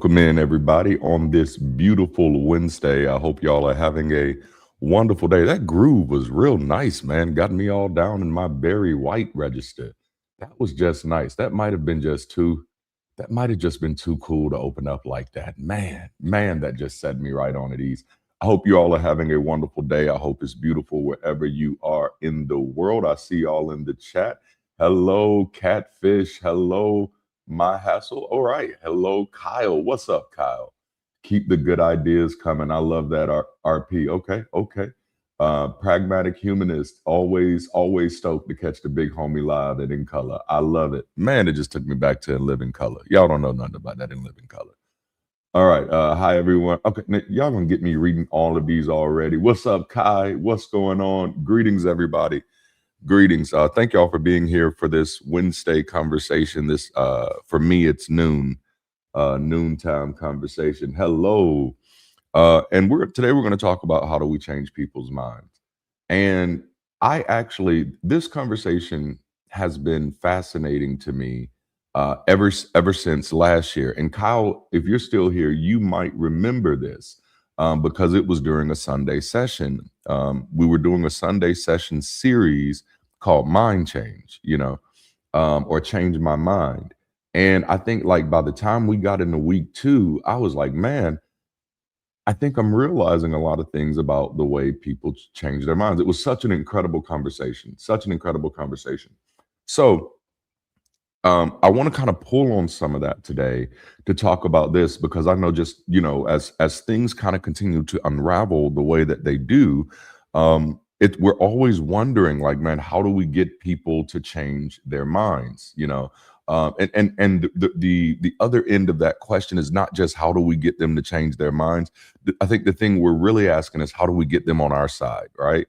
Welcome in, everybody, on this beautiful Wednesday. I hope y'all are having a wonderful day. That groove was real nice, man. Got me all down in my Barry White register. That was just nice. That might have just been too cool to open up like that. Man, that just set me right on at ease. I hope you all are having a wonderful day. I hope it's beautiful wherever you are in the world. I see y'all in the chat. Hello, Catfish. Hello, My Hassle. All right. Hello, Kyle. What's up, Kyle? Keep the good ideas coming. I love that, RP. Okay. Pragmatic humanist, always stoked to catch the big homie live and in color. I love it. Man, it just took me back to In Living Color. Y'all don't know nothing about that In Living Color. All right. Hi, everyone. Okay, y'all gonna get me reading all of these already. What's up, Kai? What's going on? Greetings, everybody. Greetings. Thank y'all for being here for this Wednesday conversation. This for me, it's noontime conversation. Hello. And today we're going to talk about how do we change people's minds. And this conversation has been fascinating to me ever since last year. And Kyle, if you're still here, you might remember this because it was during a Sunday session. We were doing a Sunday session series called Mind Change, or Change My Mind. And I think like by the time we got into week 2, I was like, man, I think I'm realizing a lot of things about the way people change their minds. It was such an incredible conversation, So I want to kind of pull on some of that today to talk about this because I know just, as things kind of continue to unravel the way that they do, we're always wondering like, man, how do we get people to change their minds, and the other end of that question is not just how do we get them to change their minds. I think the thing we're really asking is how do we get them on our side, right?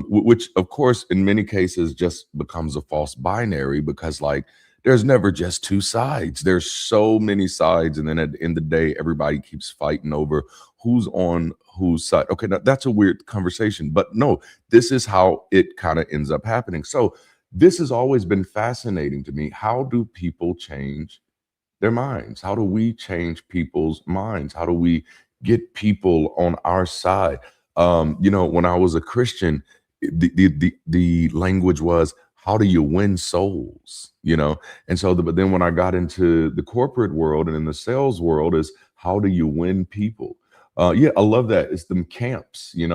Which of course in many cases just becomes a false binary because like there's never just two sides. There's so many sides, and then at the end of the day, everybody keeps fighting over who's on whose side. Okay, now that's a weird conversation, but no, this is how it kind of ends up happening. So this has always been fascinating to me. How do people change their minds? How do we change people's minds? How do we get people on our side? When I was a Christian, the language was, how do you win souls? And so, but then when I got into the corporate world and in the sales world, is how do you win people? Yeah, I love that. It's them camps, yeah.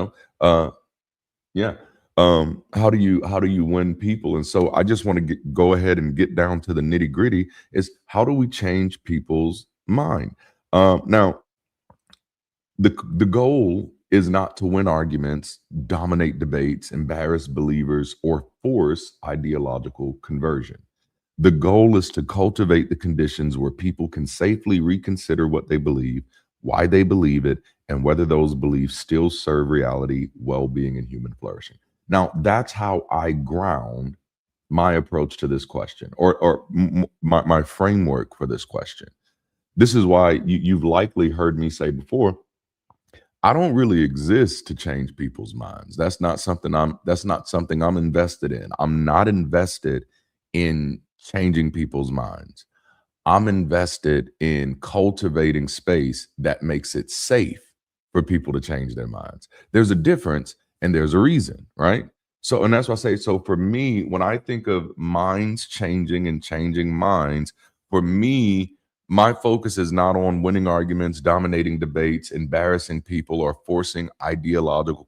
How do you win people? And so I just want to go ahead and get down to the nitty gritty is how do we change people's mind? Now, the goal is not to win arguments, dominate debates, embarrass believers, or force ideological conversion. The goal is to cultivate the conditions where people can safely reconsider what they believe, why they believe it, and whether those beliefs still serve reality, well-being, and human flourishing. Now, that's how I ground my approach to this question, or my framework for this question. This is why you've likely heard me say before, I don't really exist to change people's minds. That's not something I'm invested in. I'm not invested in changing people's minds. I'm invested in cultivating space that makes it safe for people to change their minds. There's a difference and there's a reason, right? So, and that's why I say, so for me, when I think of minds changing and changing minds, for me, my focus is not on winning arguments, dominating debates, embarrassing people, or forcing ideological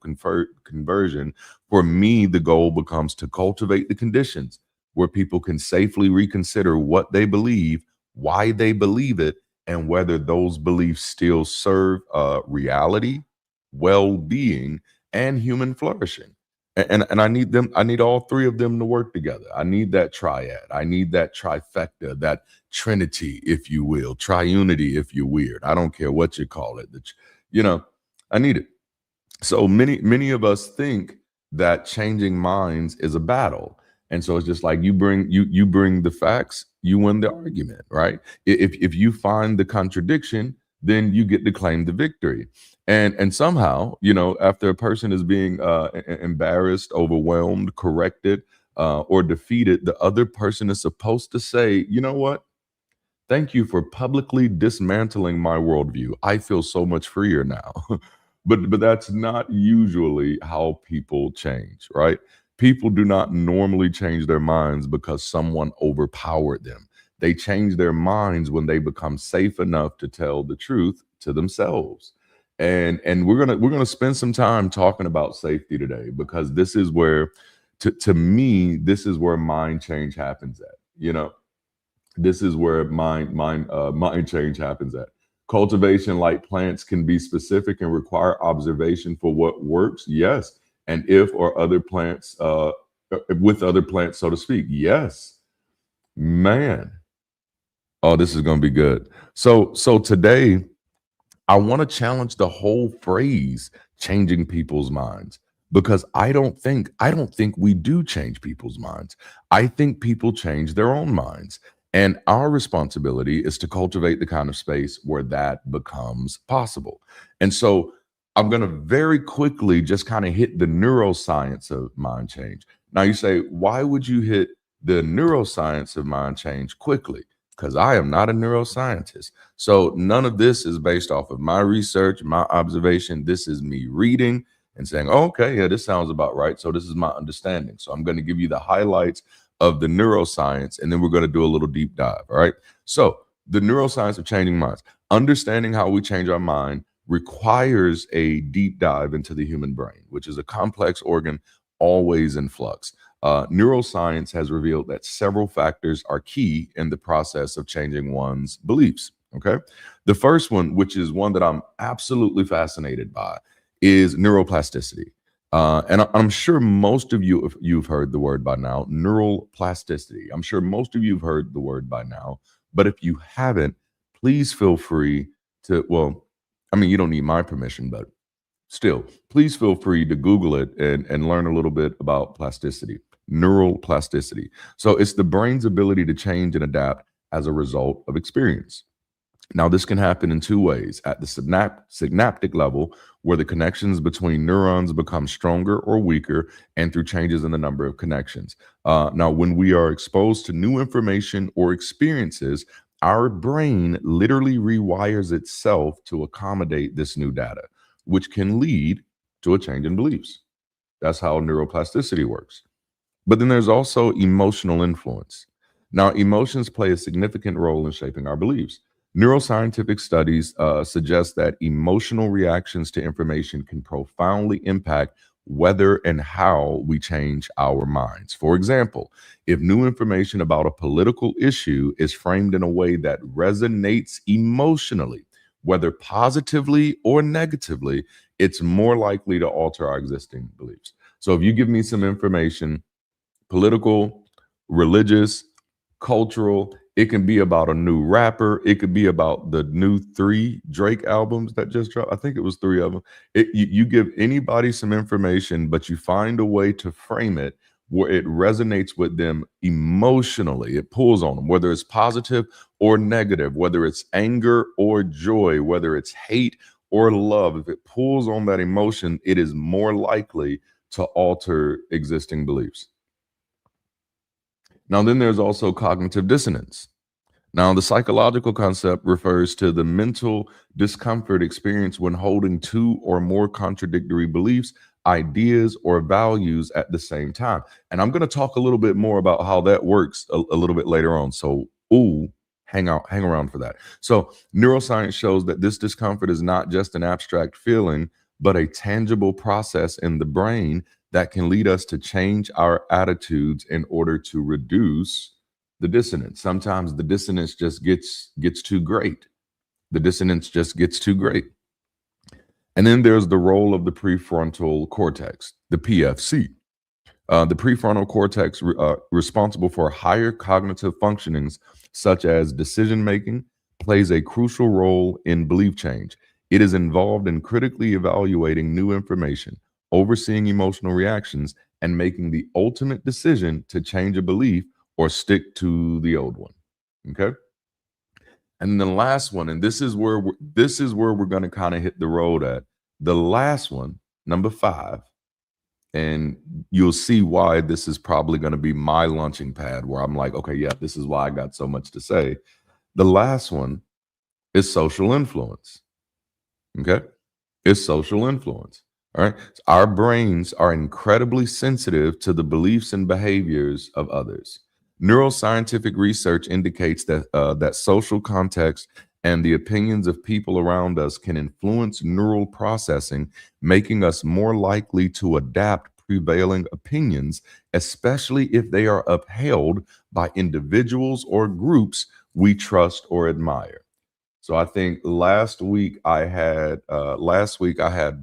conversion. For me, the goal becomes to cultivate the conditions where people can safely reconsider what they believe, why they believe it, and whether those beliefs still serve reality, well-being, and human flourishing. And I need all three of them to work together. I need that triad. I need that trifecta, that trinity, if you will, triunity, if you're weird. I don't care what you call it. I need it. So many of us think that changing minds is a battle. And so it's just like you bring the facts, you win the argument, right? If you find the contradiction, then you get to claim the victory. And somehow, after a person is being embarrassed, overwhelmed, corrected, or defeated, the other person is supposed to say, you know what? Thank you for publicly dismantling my worldview. I feel so much freer now. But that's not usually how people change, right? People do not normally change their minds because someone overpowered them. They change their minds when they become safe enough to tell the truth to themselves. And we're gonna spend some time talking about safety today, because this is where, to me, this is where mind change happens at. This is where mind change happens at. Cultivation, like plants, can be specific and require observation for what works. Yes, and if or other plants, with other plants, so to speak. Yes, man. Oh, this is going to be good. So today I want to challenge the whole phrase changing people's minds, because I don't think we do change people's minds. I think people change their own minds. And our responsibility is to cultivate the kind of space where that becomes possible. And so I'm going to very quickly just kind of hit the neuroscience of mind change. Now you say, why would you hit the neuroscience of mind change quickly? Because I am not a neuroscientist. So none of this is based off of my research, my observation. This is me reading and saying, oh, okay, yeah, this sounds about right. So this is my understanding. So I'm going to give you the highlights of the neuroscience, and then we're going to do a little deep dive. All right. So the neuroscience of changing minds, understanding how we change our mind requires a deep dive into the human brain, which is a complex organ always in flux. Neuroscience has revealed that several factors are key in the process of changing one's beliefs. Okay. The first one, which is one that I'm absolutely fascinated by, is neuroplasticity. And I'm sure most of you've heard the word by now, neural plasticity. I'm sure most of you have heard the word by now, but if you haven't, please feel free to, well, I mean, you don't need my permission, but still, please feel free to Google it and learn a little bit about plasticity, neural plasticity. So it's the brain's ability to change and adapt as a result of experience. Now, this can happen in two ways: at the synaptic level, where the connections between neurons become stronger or weaker, and through changes in the number of connections. Now, when we are exposed to new information or experiences, our brain literally rewires itself to accommodate this new data, which can lead to a change in beliefs. That's how neuroplasticity works. But then there's also emotional influence. Now, emotions play a significant role in shaping our beliefs. Neuroscientific studies suggest that emotional reactions to information can profoundly impact whether and how we change our minds. For example, if new information about a political issue is framed in a way that resonates emotionally, whether positively or negatively, it's more likely to alter our existing beliefs. So if you give me some information, political, religious, cultural. It can be about a new rapper. It could be about the new 3 Drake albums that just dropped. I think it was 3 of them. You give anybody some information, but you find a way to frame it where it resonates with them emotionally. It pulls on them, whether it's positive or negative, whether it's anger or joy, whether it's hate or love. If it pulls on that emotion, it is more likely to alter existing beliefs. Now, then there's also cognitive dissonance. Now, the psychological concept refers to the mental discomfort experienced when holding two or more contradictory beliefs, ideas, or values at the same time. And I'm going to talk a little bit more about how that works a little bit later on. So, hang around for that. So, neuroscience shows that this discomfort is not just an abstract feeling, but a tangible process in the brain that can lead us to change our attitudes in order to reduce the dissonance. Sometimes the dissonance just gets too great. The dissonance just gets too great. And then there's the role of the prefrontal cortex, the PFC. The prefrontal cortex, responsible for higher cognitive functionings such as decision making, plays a crucial role in belief change. It is involved in critically evaluating new information, overseeing emotional reactions, and making the ultimate decision to change a belief or stick to the old one. Okay. And the last one, and this is where we're going to kind of hit the road at. The last one, number 5, and you'll see why this is probably going to be my launching pad where I'm like, okay, yeah, this is why I got so much to say. The last one is social influence. Okay. It's social influence. All right. Our brains are incredibly sensitive to the beliefs and behaviors of others. Neuroscientific research indicates that social context and the opinions of people around us can influence neural processing, making us more likely to adapt prevailing opinions, especially if they are upheld by individuals or groups we trust or admire. So I think last week I had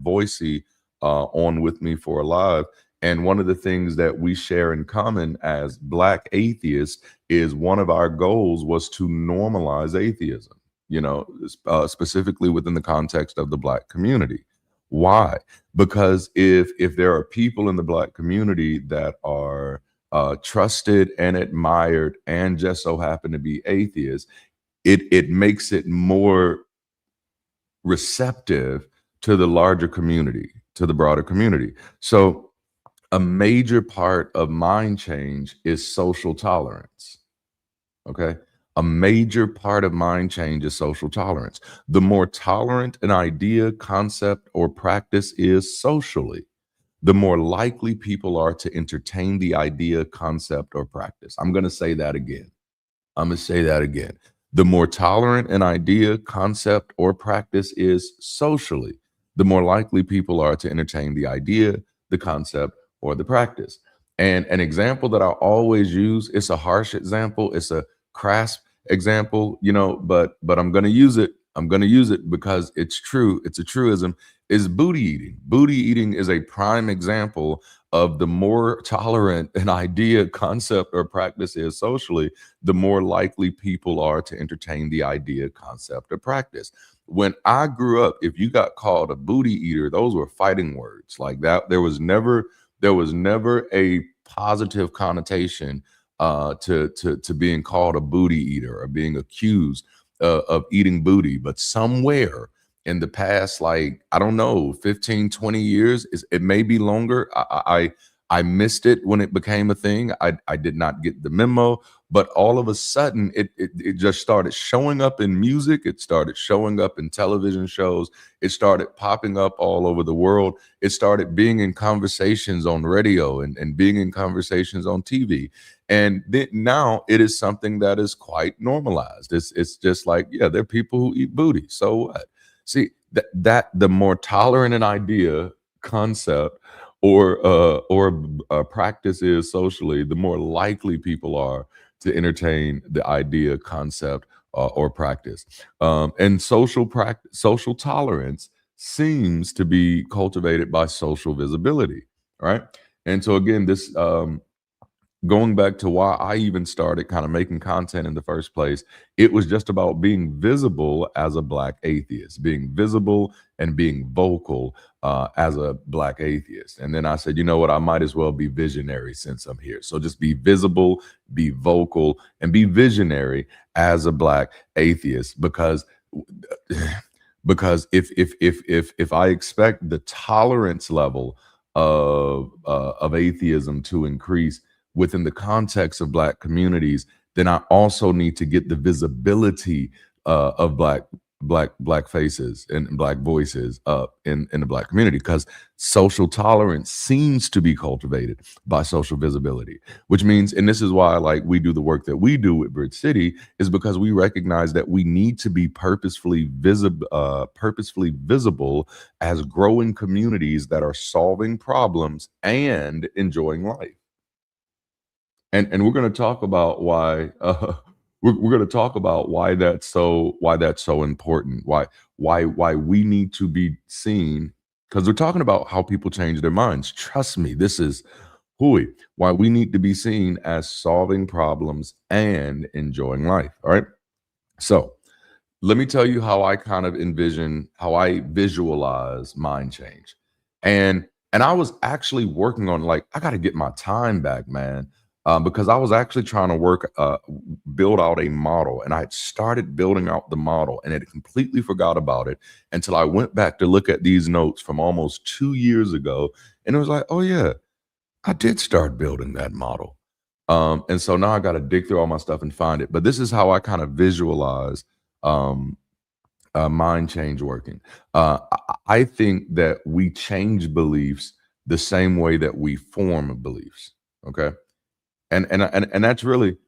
Boise on with me for a live, and one of the things that we share in common as Black atheists is one of our goals was to normalize atheism. Specifically within the context of the Black community. Why? Because if there are people in the Black community that are trusted and admired and just so happen to be atheists, it makes it more receptive to the larger community, to the broader community. So a major part of mind change is social tolerance. Okay. A major part of mind change is social tolerance. The more tolerant an idea, concept, or practice is socially, the more likely people are to entertain the idea, concept, or practice. I'm going to say that again. I'm going to say that again. The more tolerant an idea, concept, or practice is socially, the more likely people are to entertain the idea, the concept, or the practice. And an example that I always use, it's a harsh example, it's a crass example, but I'm going to use it. I'm going to use it because it's true. It's a truism. Is booty eating. Booty eating is a prime example of the more tolerant an idea, concept, or practice is socially, the more likely people are to entertain the idea, concept, or practice. When I grew up, if you got called a booty eater, those were fighting words like that. There was never a positive connotation to being called a booty eater or being accused of eating booty. But somewhere in the past, like, I don't know, 15, 20 years, it may be longer. I missed it when it became a thing. I did not get the memo, but all of a sudden it just started showing up in music. It started showing up in television shows. It started popping up all over the world. It started being in conversations on radio and being in conversations on TV. And then now it is something that is quite normalized. It's just like, yeah, there are people who eat booty. So what? See, that the more tolerant an idea, concept, or practice is socially, the more likely people are to entertain the idea, concept, or practice. And social tolerance seems to be cultivated by social visibility, right? And so again, this going back to why I even started kind of making content in the first place, it was just about being visible as a Black atheist, being visible and being vocal as a Black atheist. And then I said, you know what, I might as well be visionary since I'm here. So just be visible, be vocal, and be visionary as a Black atheist, because if I expect the tolerance level of atheism to increase within the context of Black communities, then I also need to get the visibility of Black faces and Black voices up in the Black community, because social tolerance seems to be cultivated by social visibility, which means, and this is why, like, we do the work that we do with Bridge City, is because we recognize that we need to be purposefully visible as growing communities that are solving problems and enjoying life. And we're going to talk about why we're going to talk about why that's so important, why we need to be seen, because we're talking about how people change their minds. Trust me, this is why we need to be seen as solving problems and enjoying life. All right. So let me tell you how I kind of envision, how I visualize mind change. And I was actually working on, like, I got to get my time back, man. Because I was actually trying to build out a model, and I had started building out the model and had completely forgot about it until I went back to look at these notes from almost 2 years ago. And it was like, oh yeah, I did start building that model. And so now I got to dig through all my stuff and find it. But this is how I kind of visualize um, mind change working. I think that we change beliefs the same way that we form beliefs. Okay, and that's really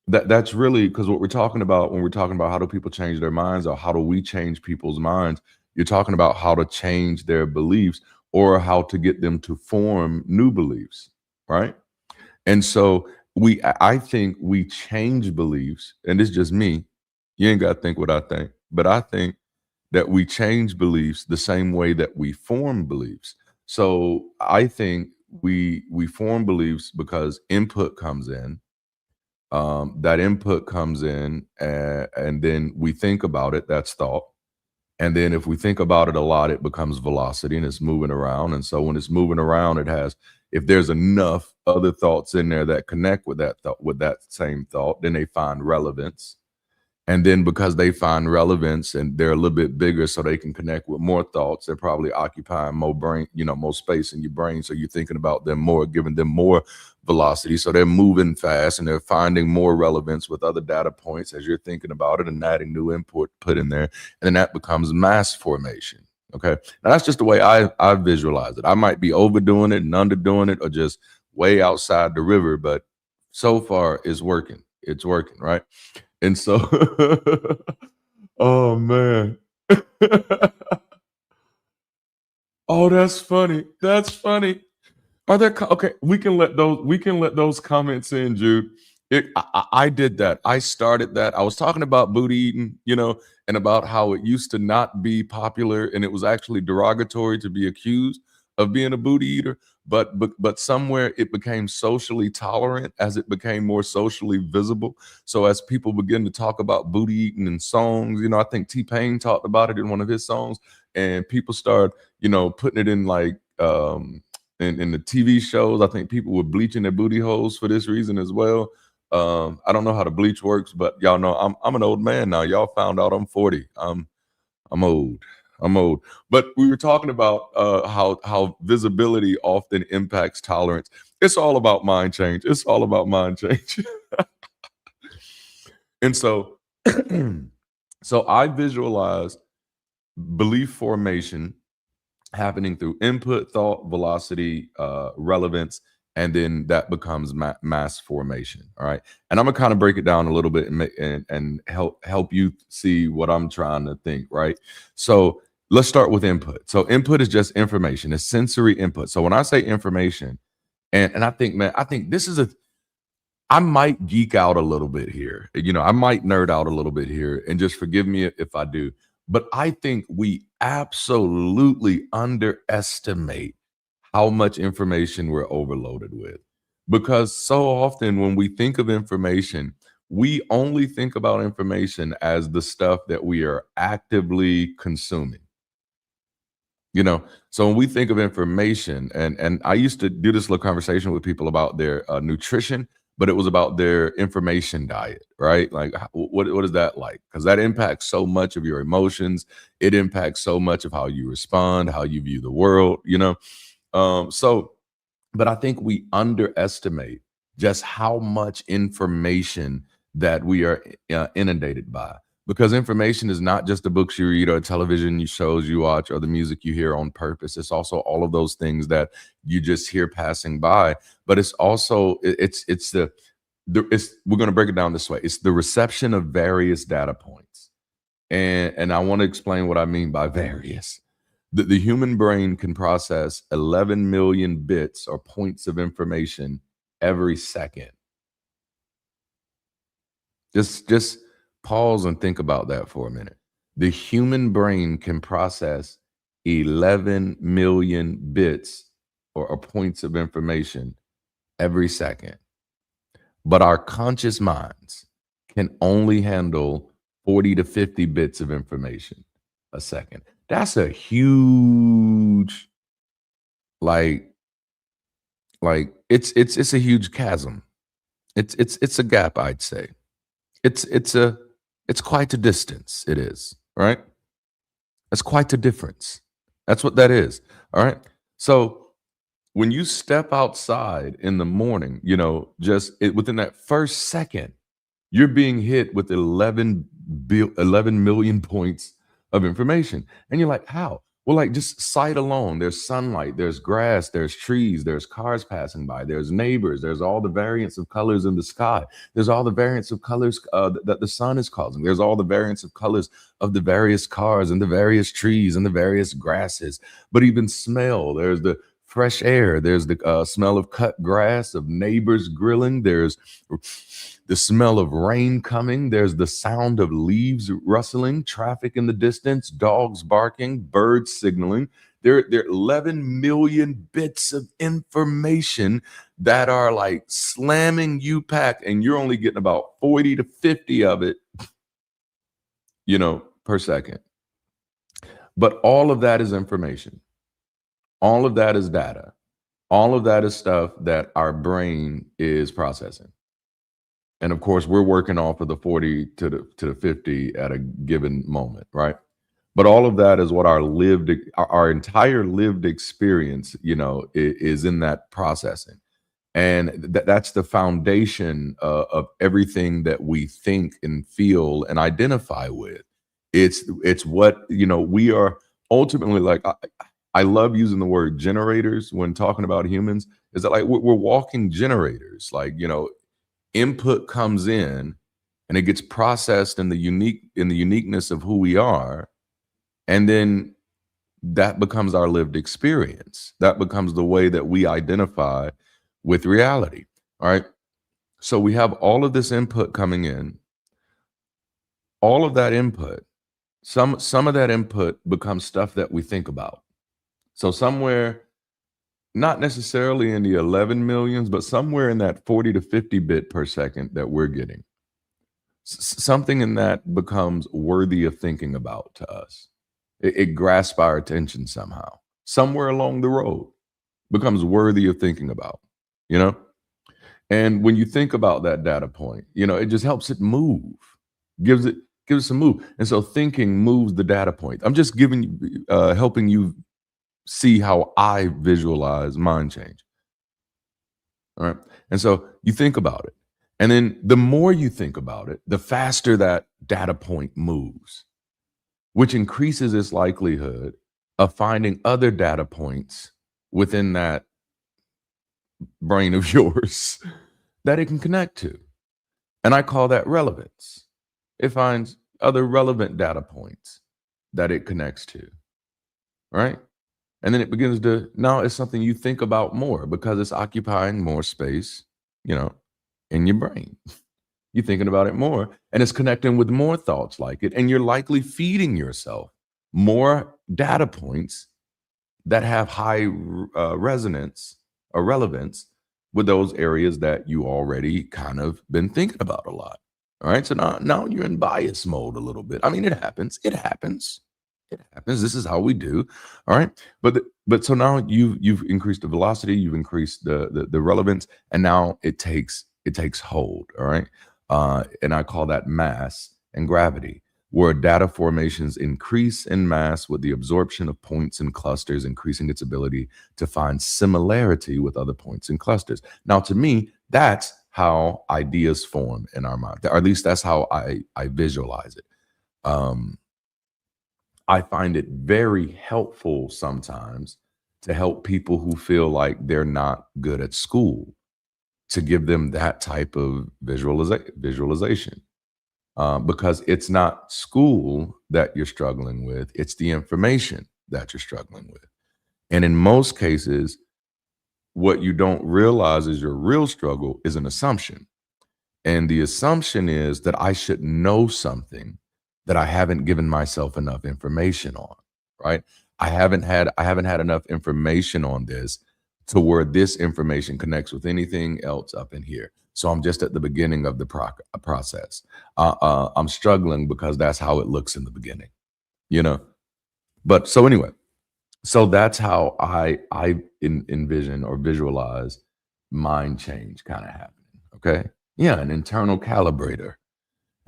because what we're talking about when we're talking about how do people change their minds or how do we change people's minds, you're talking about how to change their beliefs or how to get them to form new beliefs, right? And so I think we change beliefs, and it's just me. You ain't got to think what I think, but I think that we change beliefs the same way that we form beliefs. So I think we form beliefs because input comes in. That input comes in, and then we think about it. That's thought. And then if we think about it a lot, it becomes velocity and it's moving around. And so when it's moving around, it has, if there's enough other thoughts in there that connect with that thought, with that same thought, then they find relevance. And then because they find relevance and they're a little bit bigger so they can connect with more thoughts, they're probably occupying more brain, more space in your brain. So you're thinking about them more, giving them more velocity. So they're moving fast and they're finding more relevance with other data points as you're thinking about it and adding new input put in there. And then that becomes mass formation. Okay. Now that's just the way I visualize it. I might be overdoing it and underdoing it or just way outside the river, but so far it's working. It's working, right? And so, oh man. Oh, that's funny. That's funny. Are there okay? We can let those comments in, Jude. I did that. I started that. I was talking about booty eating, and about how it used to not be popular, and it was actually derogatory to be accused of being a booty eater. But somewhere it became socially tolerant as it became more socially visible. So as people begin to talk about booty eating in songs, I think T-Pain talked about it in one of his songs, and people start, putting it in like in the TV shows. I think people were bleaching their booty holes for this reason as well. I don't know how the bleach works, but y'all know I'm an old man now. Y'all found out I'm 40. I'm old. I'm old. But we were talking about how visibility often impacts tolerance. It's all about mind change. It's all about mind change. And so so I visualize belief formation happening through input, thought, velocity, relevance, and then that becomes mass formation. All right, and I'm gonna kind of break it down a little bit and help you see what I'm trying to think. Right, so let's start with input. So input is just information. It's sensory input. So when I say information, and I think, man, I think this is a I might geek out a little bit here. I might nerd out a little bit here, and just forgive me if I do. But I think we absolutely underestimate how much information we're overloaded with. Because so often when we think of information, we only think about information as the stuff that we are actively consuming. So when we think of information, and I used to do this little conversation with people about their nutrition, but it was about their information diet, right? Like what is that like? Because that impacts so much of your emotions. It impacts so much of how you respond, how you view the world. So but I think we underestimate just how much information that we are inundated by. Because information is not just the books you read or television shows you watch or the music you hear on purpose. It's also all of those things that you just hear passing by. But it's also it's it's we're going to break it down this way. It's the reception of various data points, and I want to explain what I mean by various. The human brain can process 11 million bits or points of information every second. Just pause and think about that for a minute. The human brain can process 11 million bits or points of information every second. But our conscious minds can only handle 40 to 50 bits of information a second. That's a huge, like it's a huge chasm. It's a gap, I'd say. It's quite a distance. It is, right? It's quite a difference. That's what that is. All right. So when you step outside in the morning, just within that first second, you're being hit with 11 million points of information. And you're like, how? Well, like just sight alone, there's sunlight, there's grass, there's trees, there's cars passing by, there's neighbors, there's all the variants of colors in the sky, there's all the variants of colors that the sun is causing, there's all the variants of colors of the various cars and the various trees and the various grasses. But even smell, there's the fresh air, there's the smell of cut grass, of neighbors grilling, there's the smell of rain coming, there's the sound of leaves rustling, traffic in the distance, dogs barking, birds signaling. There are 11 million bits of information that are like slamming you packed, and you're only getting about 40 to 50 of it, per second. But all of that is information. All of that is data. All of that is stuff that our brain is processing. And of course, we're working off of the 40 to the 50 at a given moment, right? But all of that is what our entire lived experience, is in that processing. And that's the foundation of everything that we think and feel and identify with. It's what, we are ultimately like. I love using the word generators when talking about humans. Is that like we're walking generators? Like, input comes in and it gets processed in the uniqueness of who we are, and then that becomes our lived experience. That becomes the way that we identify with reality. All right. So we have all of this input coming in. All of that input, some of that input becomes stuff that we think about. So somewhere, not necessarily in the 11 millions, but somewhere in that 40 to 50 bit per second that we're getting, something in that becomes worthy of thinking about to us. It grasps our attention somehow. Somewhere along the road becomes worthy of thinking about, you know? And when you think about that data point, it just helps it move, gives it some move. And so thinking moves the data point. I'm just helping you see how I visualize mind change. All right. And so you think about it. And then the more you think about it, the faster that data point moves, which increases its likelihood of finding other data points within that brain of yours that it can connect to. And I call that relevance. It finds other relevant data points that it connects to. Right. And then it begins to, now it's something you think about more because it's occupying more space, in your brain. You're thinking about it more, and it's connecting with more thoughts like it. And you're likely feeding yourself more data points that have high resonance or relevance with those areas that you already kind of been thinking about a lot. All right. So now you're in bias mode a little bit. I mean, it happens. It happens. This is how we do. All right. But so now you've increased the velocity, you've increased the relevance, and now it takes hold. All right. And I call that mass and gravity, where data formations increase in mass with the absorption of points and clusters, increasing its ability to find similarity with other points and clusters. Now, to me, that's how ideas form in our mind, or at least that's how I visualize it. I find it very helpful sometimes to help people who feel like they're not good at school, to give them that type of visualization. Because it's not school that you're struggling with, it's the information that you're struggling with. And in most cases, what you don't realize is your real struggle is an assumption. And the assumption is that I should know something that I haven't given myself enough information on, right? I haven't had enough information on this to where this information connects with anything else up in here. So I'm just at the beginning of the process. I'm struggling because that's how it looks in the beginning, But so anyway, so that's how I envision or visualize mind change kind of happening. Okay, yeah, an internal calibrator.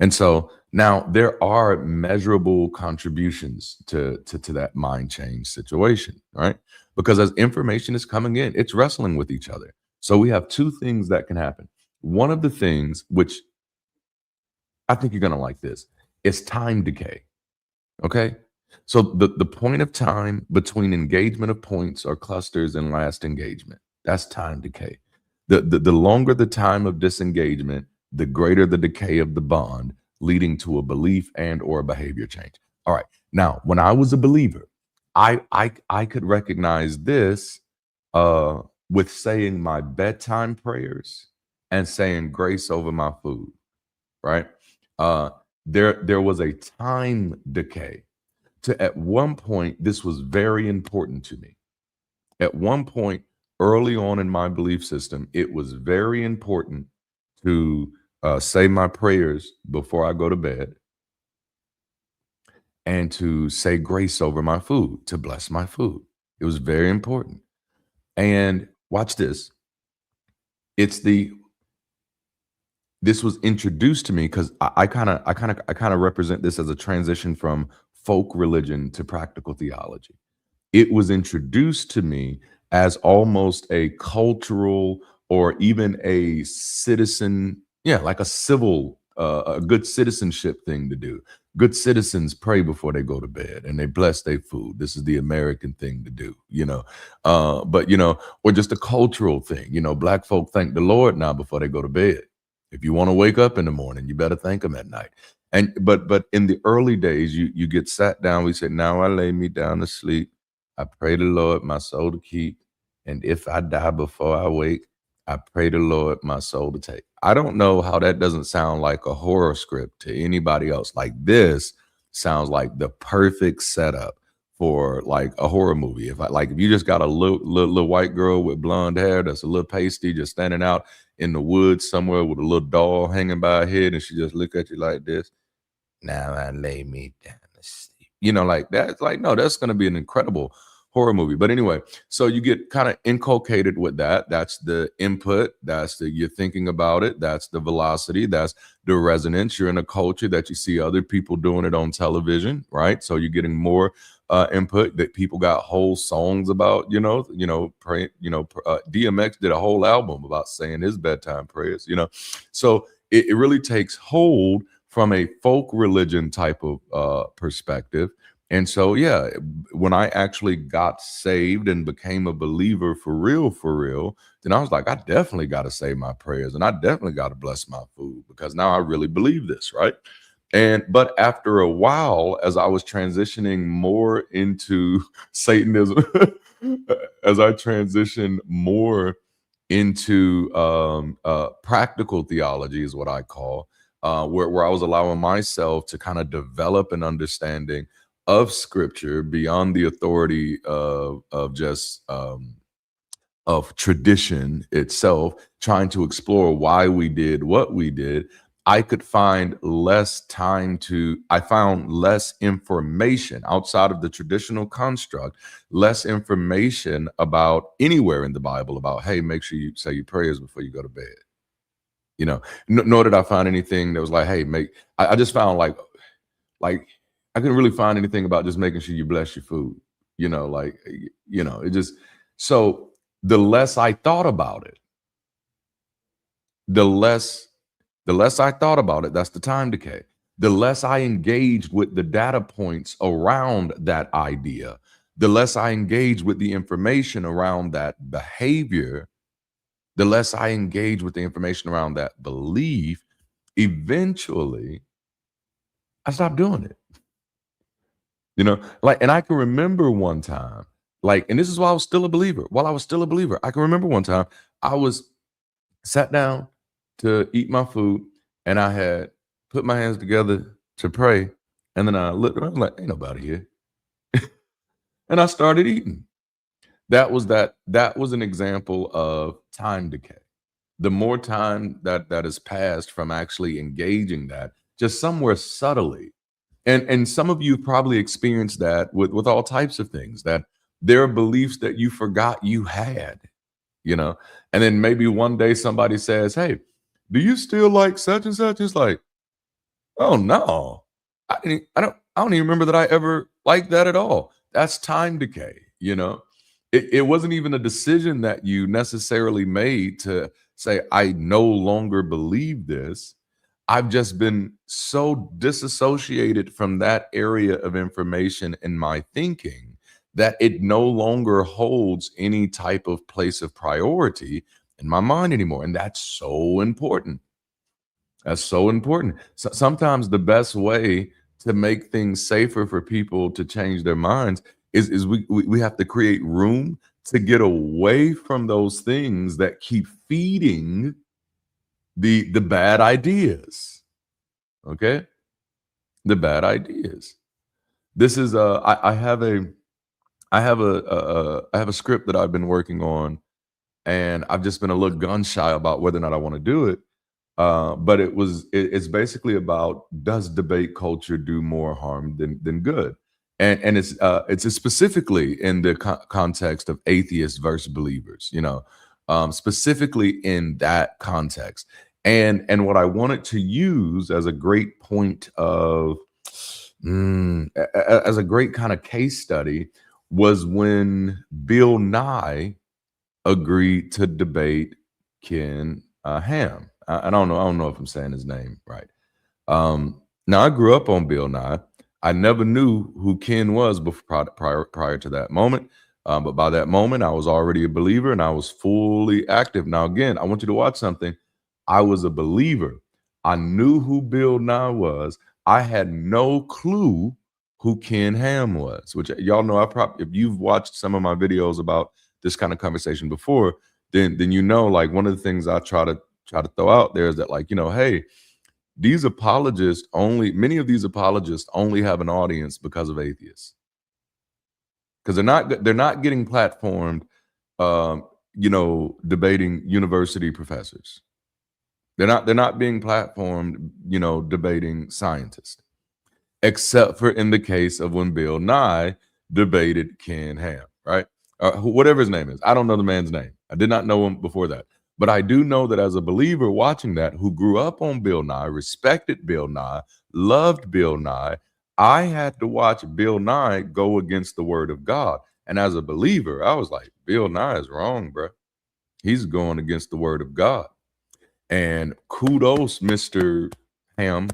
And so now there are measurable contributions to that mind change situation, right? because as information is coming in, it's wrestling with each other. So we have two things that can happen. One of the things, which I think you're going to like this, is time decay. Okay. So the point of time between engagement of points or clusters and last engagement, that's time decay. The longer the time of disengagement, the greater the decay of the bond, leading to a belief and or a behavior change. All right. Now, when I was a believer, I could recognize this uh with saying my bedtime prayers and saying grace over my food, right? Uh there was a time decay to at one point, this was very important to me. At one point, early on in my belief system, it was very important to say my prayers before I go to bed and to say grace over my food, to bless my food. It was very important. And watch this. It's the this was introduced to me because I kind of represent this as a transition from folk religion to practical theology. It was introduced to me as almost a cultural or even a citizen, yeah, like a civil, a good citizenship thing to do. Good citizens pray before they go to bed and they bless their food. This is the American thing to do, but or just a cultural thing. Black folk thank the Lord now before they go to bed. If you want to wake up in the morning, you better thank him at night. And but in the early days, you get sat down. We said, "Now I lay me down to sleep. I pray the Lord my soul to keep. And if I die before I wake, I pray the Lord my soul to take." I don't know how that doesn't sound like a horror script to anybody else. Like this sounds like the perfect setup for like a horror movie. If you just got a little white girl with blonde hair that's a little pasty just standing out in the woods somewhere with a little doll hanging by her head and she just look at you like this. Now I lay me down to sleep. Like that's like, no, that's gonna be an incredible horror movie. But anyway, so you get kind of inculcated with that. That's the input, that's the you're thinking about it, that's the velocity, that's the resonance. You're in a culture that you see other people doing it on television, right? So you're getting more input that people got whole songs about, pray, DMX did a whole album about saying his bedtime prayers, so it really takes hold from a folk religion type of perspective. And so, yeah, when I actually got saved and became a believer for real, then I was like, I definitely got to say my prayers and I definitely got to bless my food because now I really believe this, right? But after a while, as I was transitioning more into Satanism, as I transitioned more into practical theology, is what I call, where I was allowing myself to kind of develop an understanding of Scripture beyond the authority of just of tradition itself, trying to explore why we did what we did. I found less information outside of the traditional construct, less information about anywhere in the Bible about, hey, make sure you say your prayers before you go to bed. Nor did I find anything that was like, hey, I just found like I couldn't really find anything about just making sure you bless your food. It just so the less I thought about it, the less I thought about it, that's the time decay. The less I engaged with the data points around that idea, the less I engaged with the information around that behavior, the less I engage with the information around that belief, eventually I stopped doing it. And I can remember one time, and this is why I was still a believer. While I was still a believer, I can remember one time I was sat down to eat my food and I had put my hands together to pray. And then I looked around like, ain't nobody here. And I started eating. That was an example of time decay. The more time that has passed from actually engaging that, just somewhere subtly. And some of you probably experienced that with all types of things, that there are beliefs that you forgot you had, you know. And then maybe one day somebody says, "Hey, do you still like such and such?" It's like, "Oh no. I don't even remember that I ever liked that at all." That's time decay, you know. it wasn't even a decision that you necessarily made to say, "I no longer believe this." I've just been so disassociated from that area of information in my thinking that it no longer holds any type of place of priority in my mind anymore, and that's so important. That's so important. Sometimes the best way to make things safer for people to change their minds is we have to create room to get away from those things that keep feeding the bad ideas. Okay, the bad ideas. This is I have a script that I've been working on, and I've just been a little gun shy about whether or not I want to do it. But it's basically about, does debate culture do more harm than good? And it's specifically in the context of atheists versus believers, specifically in that context. And what I wanted to use as a great point of as a great kind of case study was when Bill Nye agreed to debate Ken Ham. I don't know if I'm saying his name right. Now I grew up on Bill Nye. I never knew who Ken was before prior to that moment. But by that moment, I was already a believer and I was fully active. Now, again, I want you to watch something. I was a believer. I knew who Bill Nye was. I had no clue who Ken Ham was, which y'all know. If you've watched some of my videos about this kind of conversation before, then you know, like, one of the things I try to throw out there is that, like, hey, these apologists only many of these apologists only have an audience because of atheists, because they're not getting platformed, debating university professors. They're not being platformed, debating scientists, except for in the case of when Bill Nye debated Ken Ham, right? Whatever his name is. I don't know the man's name. I did not know him before that. But I do know that as a believer watching that, who grew up on Bill Nye, respected Bill Nye, loved Bill Nye, I had to watch Bill Nye go against the word of God. And as a believer, I was like, Bill Nye is wrong, bro. He's going against the word of God. And kudos, Mr. Ham,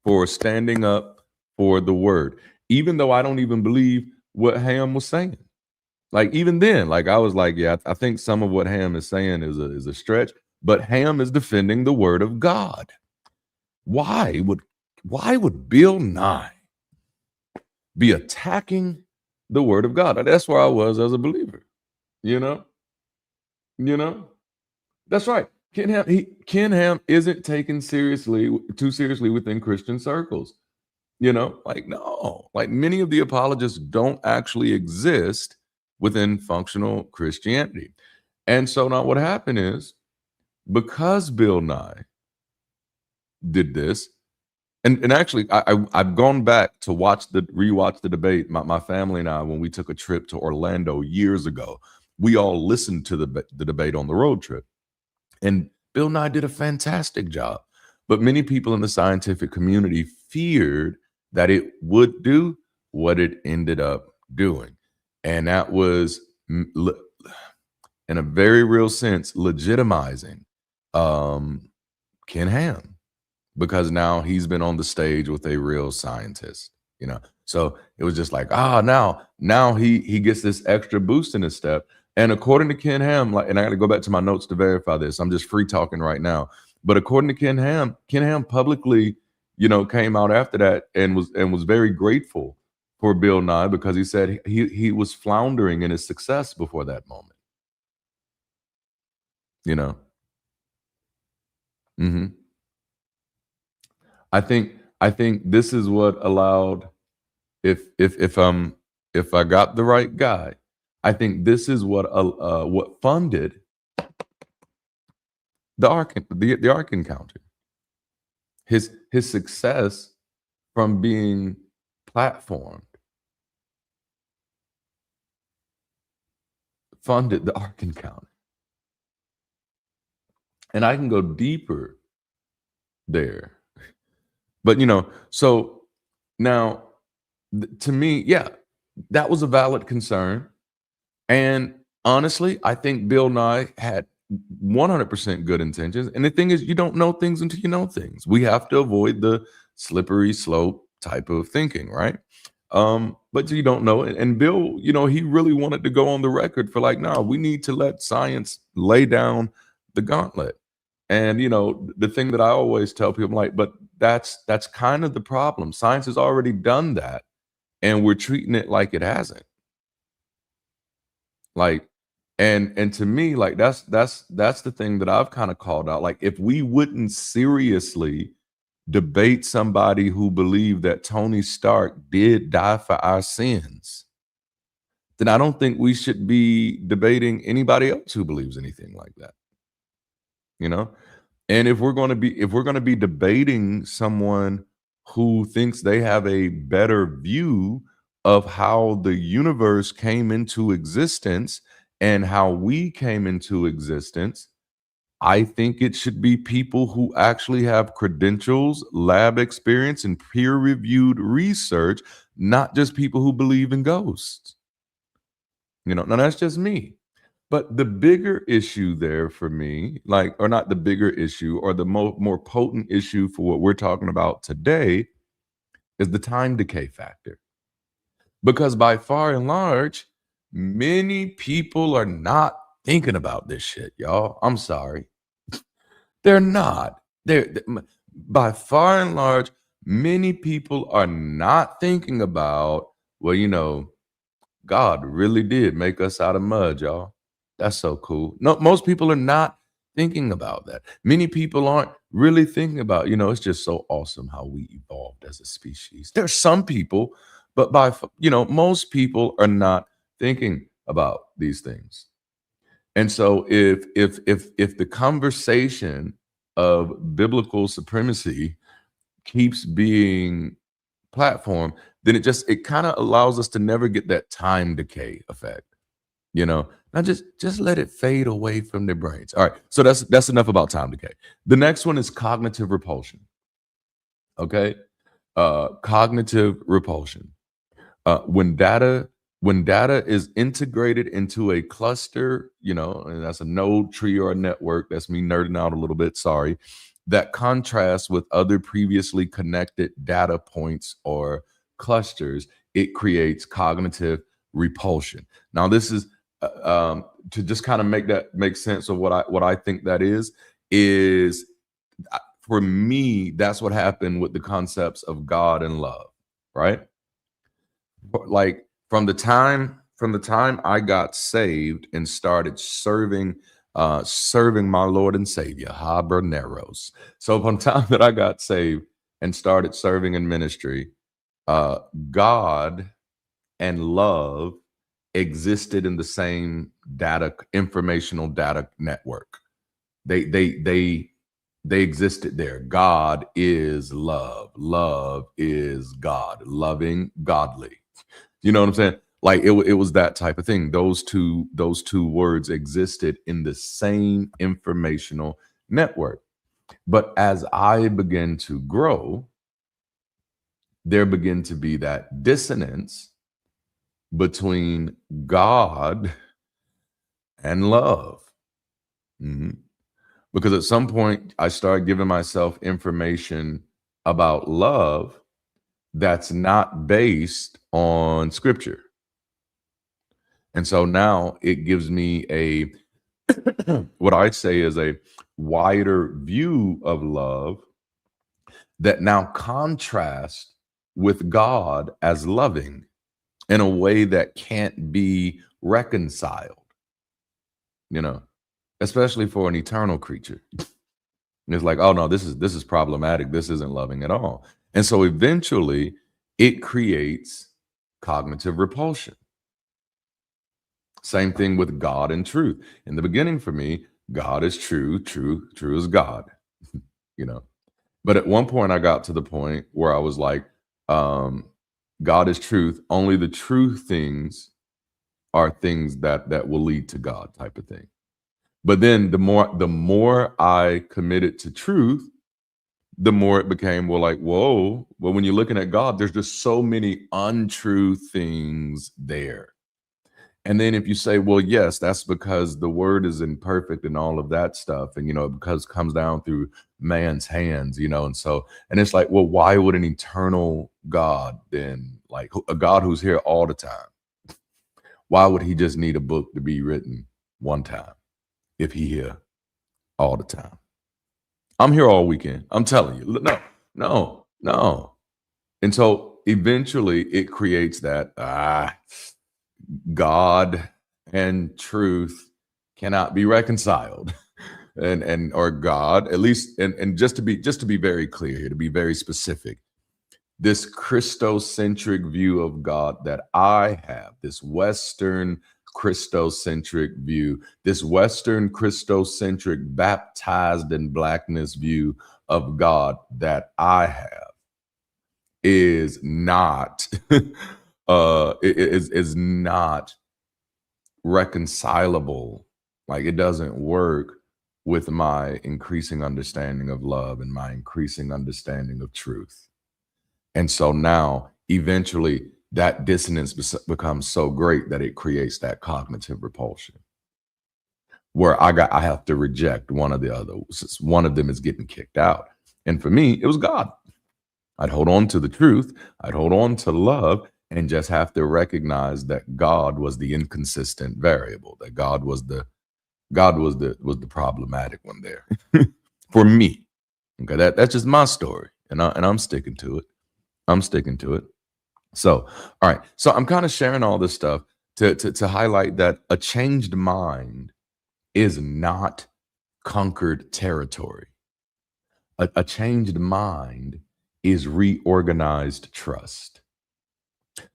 for standing up for the word, even though I don't even believe what Ham was saying. Like, even then, like, I was like, yeah, I think some of what Ham is saying is a stretch, but Ham is defending the word of God. Why would Bill Nye be attacking the word of God? That's where I was as a believer. You know, you know. That's right. Ken Ham isn't taken too seriously within Christian circles. Like, no, like, many of the apologists don't actually exist within functional Christianity. And so now what happened is, because Bill Nye did this, and actually I've gone back to rewatch the debate. My family and I, when we took a trip to Orlando years ago, we all listened to the debate on the road trip. And Bill Nye did a fantastic job. But many people in the scientific community feared that it would do what it ended up doing. And that was, in a very real sense, legitimizing Ken Ham, because now he's been on the stage with a real scientist. So it was just like, now he gets this extra boost in his step. And according to Ken Ham, like, and I got to go back to my notes to verify this. I'm just free talking right now. But according to Ken Ham publicly, came out after that and was very grateful for Bill Nye, because he said he was floundering in his success before that moment. You know. hmm I think this is what allowed, if I got the right guy, I think this is what funded the Ark Encounter. His success from being platformed funded the Ark Encounter. And I can go deeper there. But so now, to me, yeah, that was a valid concern. And honestly, I think Bill Nye had 100% good intentions. And the thing is, you don't know things until you know things. We have to avoid the slippery slope type of thinking, right? But you don't know it. And Bill, he really wanted to go on the record for like, nah, we need to let science lay down the gauntlet. And the thing that I always tell people, I'm like, but that's kind of the problem. Science has already done that, and we're treating it like it hasn't. Like, and to me, like that's the thing that I've kind of called out. Like, if we wouldn't seriously debate somebody who believed that Tony Stark did die for our sins, then I don't think we should be debating anybody else who believes anything like that. You know? And if we're going to be debating someone who thinks they have a better view of how the universe came into existence and how we came into existence, I think it should be people who actually have credentials, lab experience, and peer-reviewed research, not just people who believe in ghosts. Now that's just me. But the bigger issue there for me, like, or not the bigger issue, or the more potent issue for what we're talking about today, is the time decay factor. Because by far and large, many people are not thinking about this shit, y'all. I'm sorry. They're not. By far and large, many people are not thinking about, well, God really did make us out of mud, y'all. That's so cool. No, most people are not thinking about that. Many people aren't really thinking about, it's just so awesome how we evolved as a species. There's some people, but most people are not thinking about these things. And so if the conversation of biblical supremacy keeps being platform, then it kind of allows us to never get that time decay effect. Now just let it fade away from their brains. All right, so that's enough about time decay. The next one is cognitive repulsion. Okay, cognitive repulsion. When data is integrated into a cluster, and that's a node, tree, or a network. That's me nerding out a little bit. Sorry. That contrasts with other previously connected data points or clusters, it creates cognitive repulsion. Now, this is to just kind of make sense of what I think that is for me, that's what happened with the concepts of God and love, right? Like, from the time I got saved and started serving my Lord and Savior, habaneros. So from the time that I got saved and started serving in ministry, uh, God and love existed in the same informational data network. They existed there. God is love. Love is God. Loving, godly. You know what I'm saying? Like, it was that type of thing. Those two words existed in the same informational network. But as I begin to grow, there began to be that dissonance between God and love. Mhm. Because at some point I started giving myself information about love that's not based on scripture. And so now it gives me what I'd say is a wider view of love that now contrasts with God as loving in a way that can't be reconciled, you know, especially for an eternal creature. It's like, oh no, this is problematic. This isn't loving at all. And so eventually it creates cognitive repulsion. Same thing with God and truth. In the beginning, for me, God is true, true is God, you know. But at one point, I got to the point where I was like, um, God is truth. Only the true things are things that will lead to God, type of thing. But then the more I committed to truth, the more it became, well, like, whoa, well, when you're looking at God, there's just so many untrue things there. And then if you say, well, yes, that's because the word is imperfect and all of that stuff. And, because it comes down through man's hands, and so, and it's like, well, why would an eternal God then, like a God who's here all the time, why would he just need a book to be written one time if he here all the time? I'm here all weekend. I'm telling you. No, no, no. And so eventually it creates that God and truth cannot be reconciled. And or God, at least, and just to be very clear here, to be very specific, this Christocentric view of God that I have, this Western Christocentric view, this Western Christocentric baptized in blackness view of God that I have is not is not reconcilable. Like, it doesn't work with my increasing understanding of love and my increasing understanding of truth. And so now eventually that dissonance becomes so great that it creates that cognitive repulsion where I have to reject one of the other. One of them is getting kicked out. And for me, it was God. I'd hold on to the truth. I'd hold on to love and just have to recognize that God was the inconsistent variable, that God was the problematic one there for me. Okay, that's just my story, and I'm sticking to it. I'm sticking to it. So, all right. So I'm kind of sharing all this stuff to highlight that a changed mind is not conquered territory. A changed mind is reorganized trust.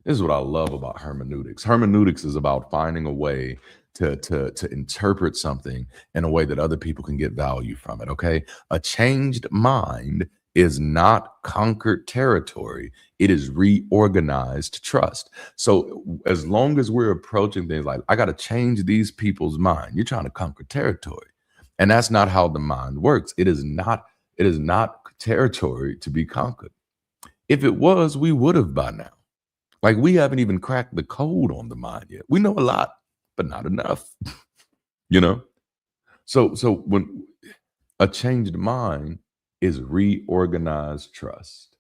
This is what I love about hermeneutics. Hermeneutics is about finding a way to interpret something in a way that other people can get value from it. Okay. A changed mind is not conquered territory. It is reorganized trust. So as long as we're approaching things like, I got to change these people's mind, you're trying to conquer territory. And that's not how the mind works. It is not territory to be conquered. If it was, we would have by now. Like, we haven't even cracked the code on the mind yet. We know a lot, but not enough. you know? So when a changed mind is reorganized trust,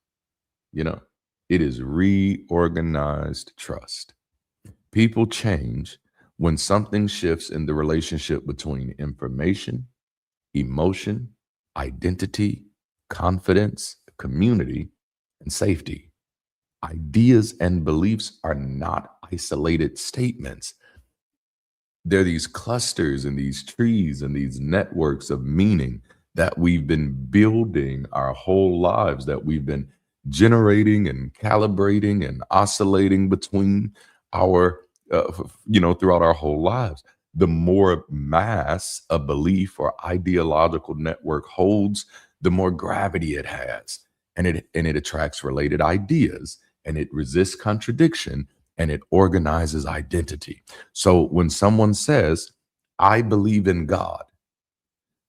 it is reorganized trust. People change when something shifts in the relationship between information, emotion, identity, confidence, community, and safety. Ideas and beliefs are not isolated statements. They're these clusters and these trees and these networks of meaning that we've been building our whole lives, that we've been generating and calibrating and oscillating between our, throughout our whole lives. The more mass a belief or ideological network holds, the more gravity it has, and it attracts related ideas, and it resists contradiction, and it organizes identity. So when someone says, I believe in God,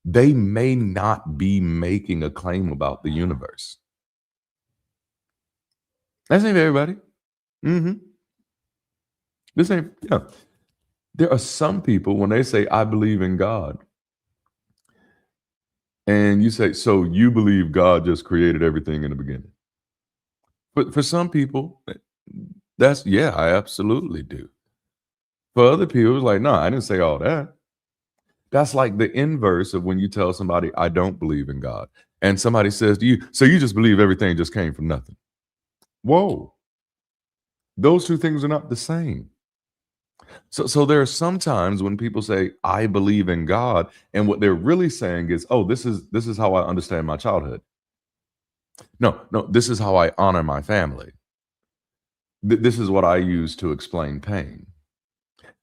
they may not be making a claim about the universe. That's ain't everybody. hmm This ain't, yeah. There are some people, when they say, I believe in God, and you say, so you believe God just created everything in the beginning. But for some people, yeah, I absolutely do. For other people, it's like, no, I didn't say all that. That's like the inverse of when you tell somebody, I don't believe in God. And somebody says to you, so you just believe everything just came from nothing. Whoa. Those two things are not the same. So there are some times when people say, I believe in God, and what they're really saying is, oh, this is how I understand my childhood. No, this is how I honor my family. This is what I use to explain pain.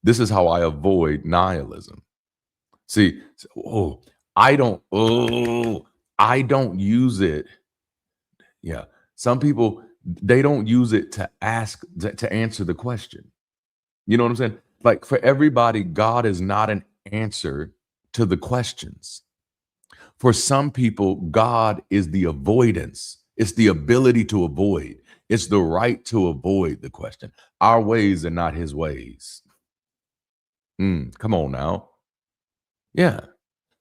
This is how I avoid nihilism. See, I don't use it. Yeah. Some people, they don't use it to ask, to answer the question. You know what I'm saying? Like, for everybody, God is not an answer to the questions. For some people, God is the avoidance. It's the ability to avoid. It's the right to avoid the question. Our ways are not his ways. Come on now. Yeah.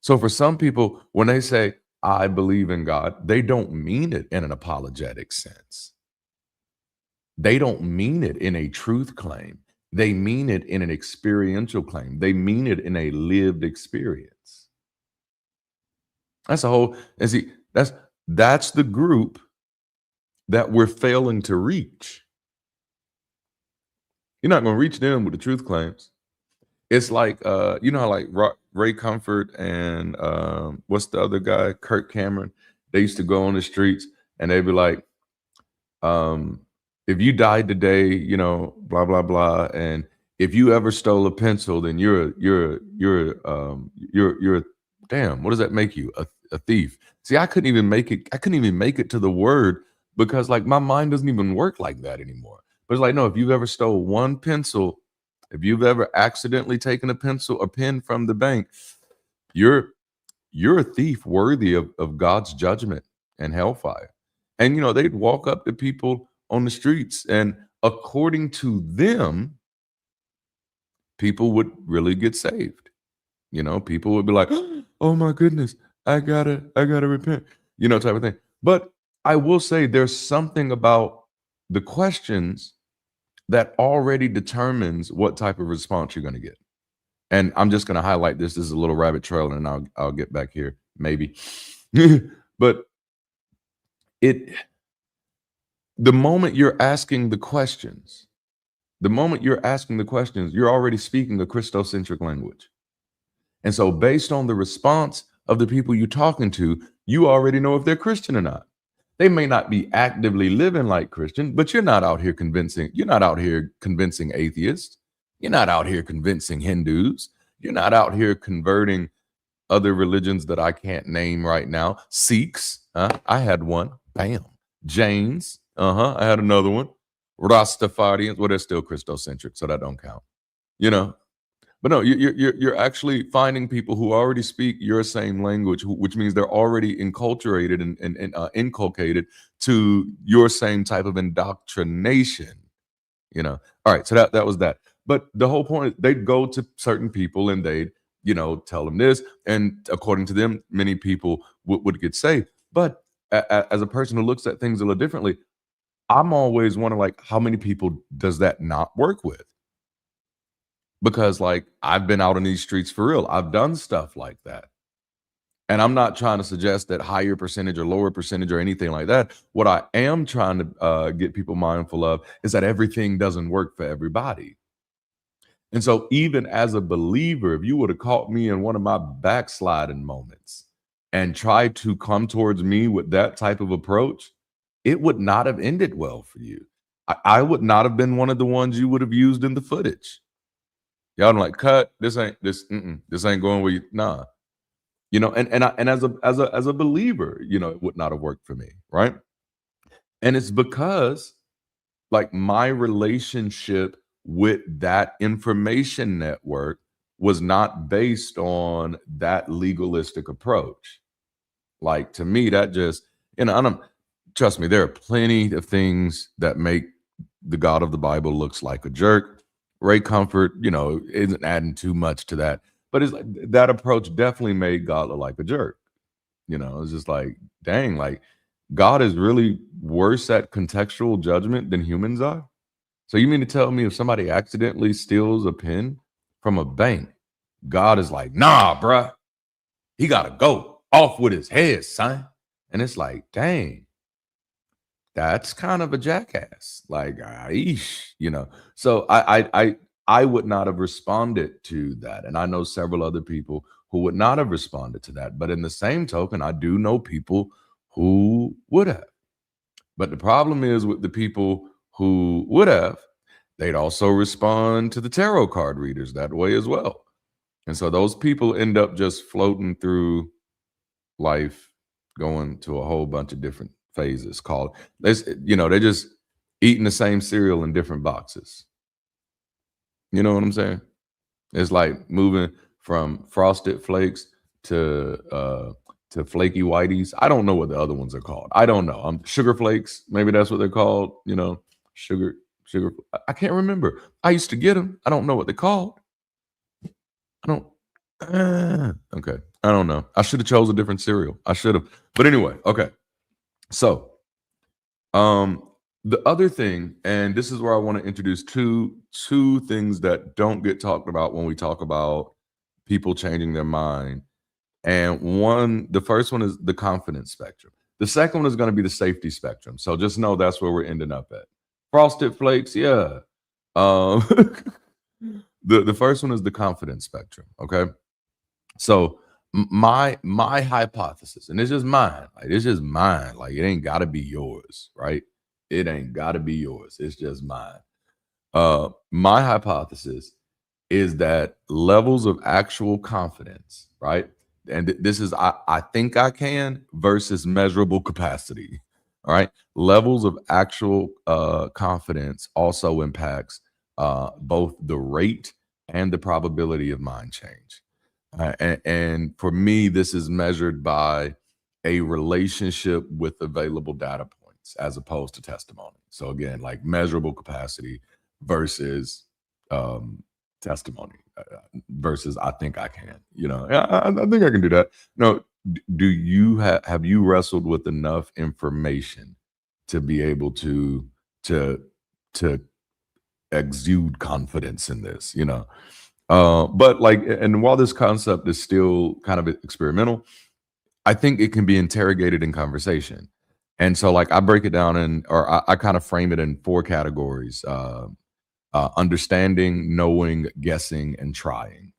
So for some people, when they say, I believe in God, they don't mean it in an apologetic sense. They don't mean it in a truth claim. They mean it in an experiential claim. They mean it in a lived experience. That's a whole, and see, that's the group that we're failing to reach. You're not going to reach them with the truth claims. It's like, you know how like Ray Comfort and what's the other guy, Kirk Cameron? They used to go on the streets and they'd be like, um, if you died today, you know, blah blah blah, and if you ever stole a pencil, then you're damn. What does that make you? A thief? See, I couldn't even make it. I couldn't even make it to the word because like my mind doesn't even work like that anymore. But it's like, no, if you've ever stole one pencil, if you've ever accidentally taken a pencil, a pen from the bank, you're you're a thief worthy of God's judgment and hellfire. And you know, they'd walk up to people on the streets, and according to them, people would really get saved. You know, people would be like, "Oh my goodness, I gotta repent," you know, type of thing. But I will say there's something about the questions that already determines what type of response you're gonna get. And I'm just gonna highlight this. This is a little rabbit trail, and I'll get back here, maybe. But it the moment you're asking the questions, you're already speaking a Christocentric language. And so based on the response of the people you're talking to, you already know if they're Christian or not. They may not be actively living like Christian, but you're not out here convincing atheists. You're not out here convincing Hindus. You're not out here converting other religions that I can't name right now. Sikhs, I had one. Bam. Jains, I had another one. Rastafarians, well, they're still Christocentric, so that don't count. You know, but no, you're actually finding people who already speak your same language, which means they're already enculturated and inculcated to your same type of indoctrination. You know, all right. So that was that. But the whole point is they'd go to certain people and they'd tell them this, and according to them, many people would get saved. But as a person who looks at things a little differently, I'm always wondering like how many people does that not work with? Because like I've been out in these streets for real. I've done stuff like that. And I'm not trying to suggest that higher percentage or lower percentage or anything like that. What I am trying to get people mindful of is that everything doesn't work for everybody. And so, even as a believer, if you would have caught me in one of my backsliding moments and tried to come towards me with that type of approach, it would not have ended well for you. I would not have been one of the ones you would have used in the footage. Y'all I'm like, cut. This ain't going where you. Nah, and as a believer, it would not have worked for me, right? And it's because like my relationship with that information network was not based on that legalistic approach. Like to me, that just I don't trust me. There are plenty of things that make the God of the Bible looks like a jerk. Ray Comfort, isn't adding too much to that, but it's like that approach definitely made God look like a jerk. It's just like, dang, like God is really worse at contextual judgment than humans are. So you mean to tell me if somebody accidentally steals a pen from a bank, God is like, nah, bruh, he gotta go off with his head, son. And it's like, dang, that's kind of a jackass. Like, So I would not have responded to that. And I know several other people who would not have responded to that. But in the same token, I do know people who would have. But the problem is with the people who would have, they'd also respond to the tarot card readers that way as well. And so those people end up just floating through life, going to a whole bunch of different phases called, they're just eating the same cereal in different boxes. You know what I'm saying? It's like moving from Frosted Flakes to Flaky Whiteys. I don't know what the other ones are called. I don't know. Sugar Flakes, maybe that's what they're called. Sugar. I can't remember. I used to get them. I don't know what they're called. I don't okay. I don't know. I should have chose a different cereal. I should have. But anyway, okay. So, um, the other thing, and this is where I want to introduce two things that don't get talked about when we talk about people changing their mind. And the first one is the confidence spectrum. The second one is going to be the safety spectrum. So just know that's where we're ending up at. Frosted Flakes, yeah. Um, the first one is the confidence spectrum. Okay, so my hypothesis, and it's just mine. Like it's just mine. Like it ain't got to be yours, right? It ain't got to be yours. It's just mine. My hypothesis is that levels of actual confidence, right? And this is I think I can versus measurable capacity. All right. Levels of actual confidence also impacts both the rate and the probability of mind change. And for me, this is measured by a relationship with available data points as opposed to testimony. So again, like measurable capacity versus um, testimony versus I think I can. You know, I think I can do that. No, do you have you wrestled with enough information to be able to to exude confidence in this? You know, but like, and while this concept is still kind of experimental, I think it can be interrogated in conversation. And so, like, I break it down or I kind of frame it in four categories: understanding, knowing, guessing, and trying.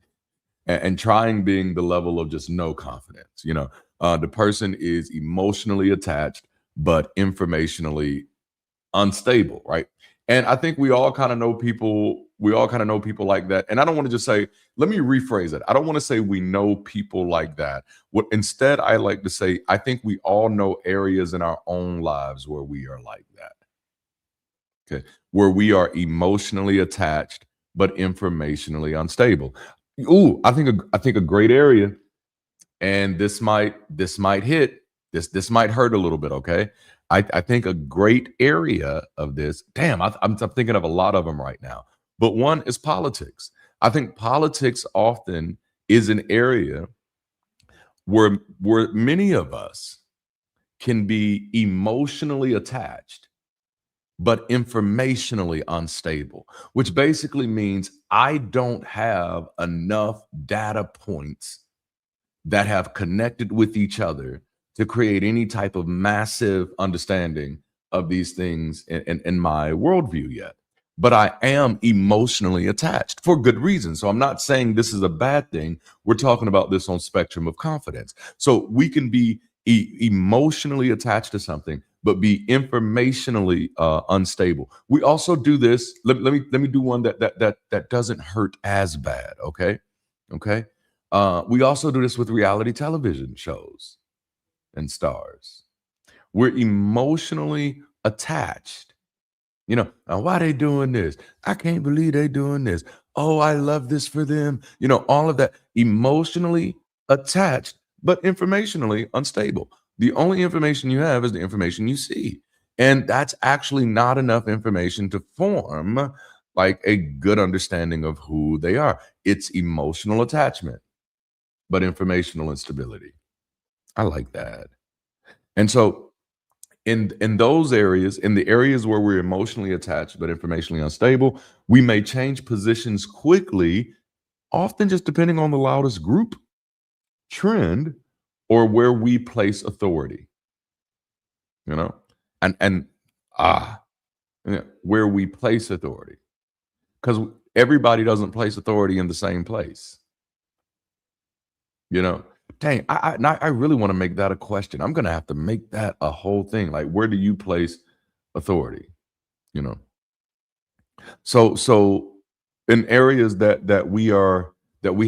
And trying being the level of just no confidence. You know, the person is emotionally attached, but informationally unstable, right? And I think we all kind of know people like that. And I don't want to just say, let me rephrase it. I don't want to say we know people like that. What instead I like to say, I think we all know areas in our own lives where we are like that. Okay. Where we are emotionally attached but informationally unstable. Ooh, I think a great area, and this might hit this might hurt a little bit. Okay, I think a great area of this. Damn, I'm thinking of a lot of them right now. But one is politics. I think politics often is an area where many of us can be emotionally attached but informationally unstable, which basically means I don't have enough data points that have connected with each other to create any type of massive understanding of these things in my worldview yet. But I am emotionally attached for good reason. So I'm not saying this is a bad thing. We're talking about this on spectrum of confidence. So we can be emotionally attached to something, but be informationally unstable. We also do this. Let me do one that doesn't hurt as bad. Okay. We also do this with reality television shows and stars. We're emotionally attached. You know, why they doing this? I can't believe they doing this. Oh, I love this for them. You know, all of that emotionally attached, but informationally unstable. The only information you have is the information you see. And that's actually not enough information to form like a good understanding of who they are. It's emotional attachment but informational instability. I like that. And so in those areas, in the areas where we're emotionally attached but informationally unstable, we may change positions quickly, often just depending on the loudest group, trend, or where we place authority, you know? And ah, yeah, where we place authority. Because everybody doesn't place authority in the same place. You know? Dang, I really wanna make that a question. I'm gonna have to make that a whole thing, like, where do you place authority, you know? So in areas that we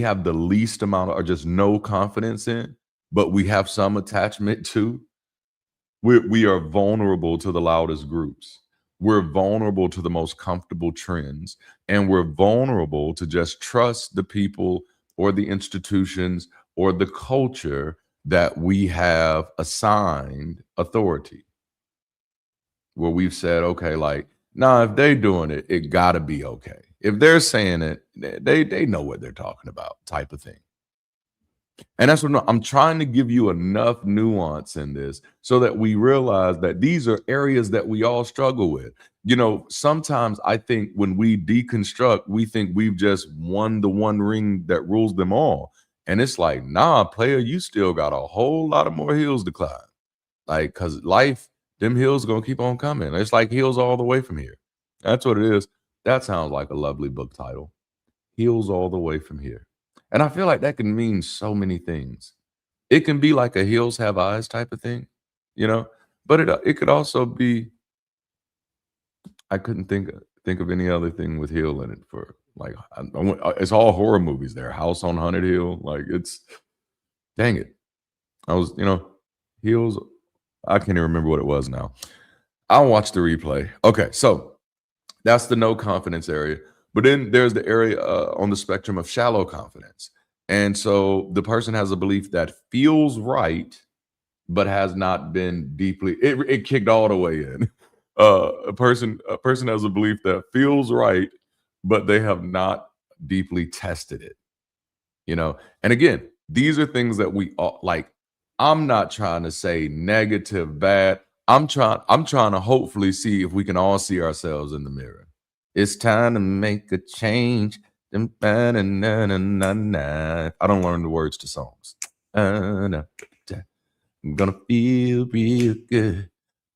have the least amount of or just no confidence in, but we have some attachment to, we are vulnerable to the loudest groups. We're vulnerable to the most comfortable trends, and we're vulnerable to just trust the people or the institutions or the culture that we have assigned authority. Where we've said, okay, like, nah, if they doing it, it gotta be okay. If they're saying it, they know what they're talking about, type of thing. And that's what I'm trying to give you enough nuance in this so that we realize that these are areas that we all struggle with. Sometimes I think when we deconstruct, we think we've just won the one ring that rules them all. And it's like, nah, player, you still got a whole lot of more hills to climb. Like, cause life, them hills gonna keep on coming. It's like hills all the way from here. That's what it is. That sounds like a lovely book title. Hills all the way from here. And I feel like that can mean so many things. It can be like a hills have eyes type of thing, you know, but it could also be. I couldn't think of any other thing with hill in it for like it's all horror movies there. House on Haunted Hill, like it's dang it. I was, hills. I can't even remember what it was now. I'll watch the replay. Okay, so that's the no confidence area. But then there's the area on the spectrum of shallow confidence. And so the person has a belief that feels right, but has not been deeply, it kicked all the way in. A person has a belief that feels right, but they have not deeply tested it, And again, these are things that we all like. I'm not trying to say negative, bad. I'm trying to hopefully see if we can all see ourselves in the mirror. It's time to make a change. I don't learn the words to songs. I'm gonna feel real good.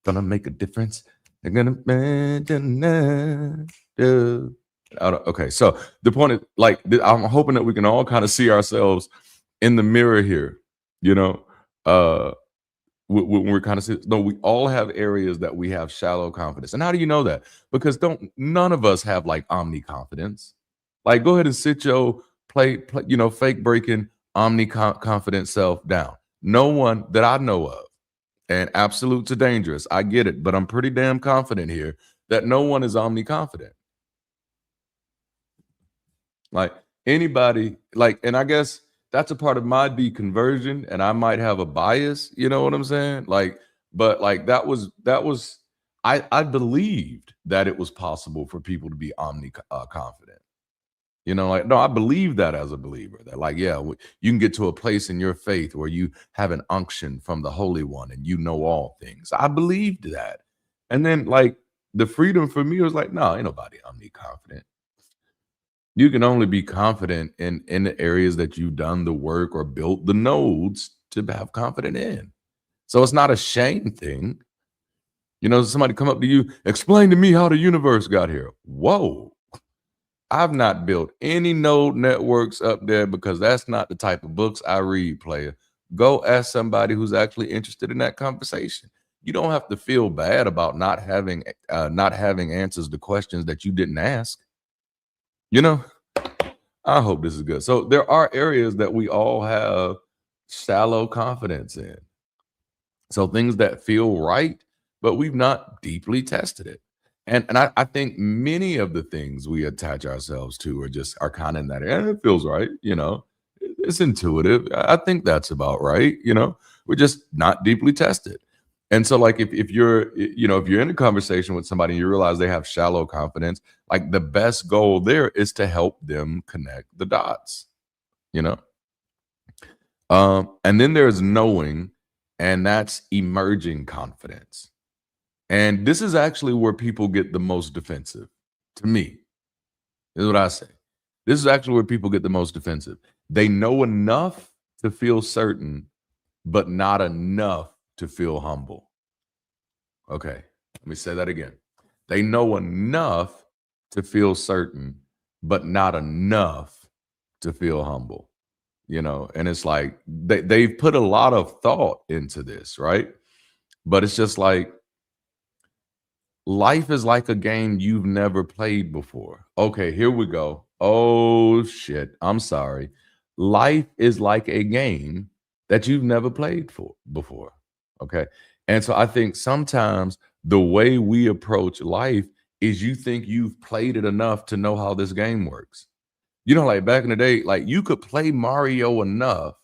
Gonna make a difference. I'm gonna. Okay, so the point is, like, I'm hoping that we can all kind of see ourselves in the mirror here. You know, uh, when we're kind of no, we all have areas that we have shallow confidence. And how do you know that? Because don't none of us have like omni confidence. Like, go ahead and sit your play fake breaking omni confident self down. No one that I know of, and absolutes are dangerous. I get it, but I'm pretty damn confident here that no one is omni confident. Like anybody, like, and I guess that's a part of my deconversion, and I might have a bias, you know what I'm saying? Like, but like that was I believed that it was possible for people to be omni confident. Like, no, I believe that as a believer, that like, yeah, you can get to a place in your faith where you have an unction from the Holy One and you know all things. I believed that. And then like the freedom for me was like, no, ain't nobody omni confident. You can only be confident in the areas that you've done the work or built the nodes to have confidence in. So it's not a shame thing. Somebody come up to you, explain to me how the universe got here. Whoa. I've not built any node networks up there because that's not the type of books I read, player. Go ask somebody who's actually interested in that conversation. You don't have to feel bad about not having answers to questions that you didn't ask. You know, I hope this is good. So there are areas that we all have shallow confidence in. So things that feel right, but we've not deeply tested it. And I think many of the things we attach ourselves to are kind of in that area. It feels right, It's intuitive. I think that's about right, We're just not deeply tested. And so like if you're in a conversation with somebody and you realize they have shallow confidence, like the best goal there is to help them connect the dots, you know? And then there's knowing, and that's emerging confidence. And this is actually where people get the most defensive. To me, is what I say. This is actually where people get the most defensive. They know enough to feel certain, but not enough to feel humble. Okay, let me say that again. They know enough to feel certain, but not enough to feel humble. And it's like they've put a lot of thought into this, right? But it's just like life is like a game you've never played before. Okay, here we go. Oh shit, I'm sorry. Life is like a game that you've never played before. Okay. And so I think sometimes the way we approach life is you think you've played it enough to know how this game works. Like back in the day, like you could play Mario enough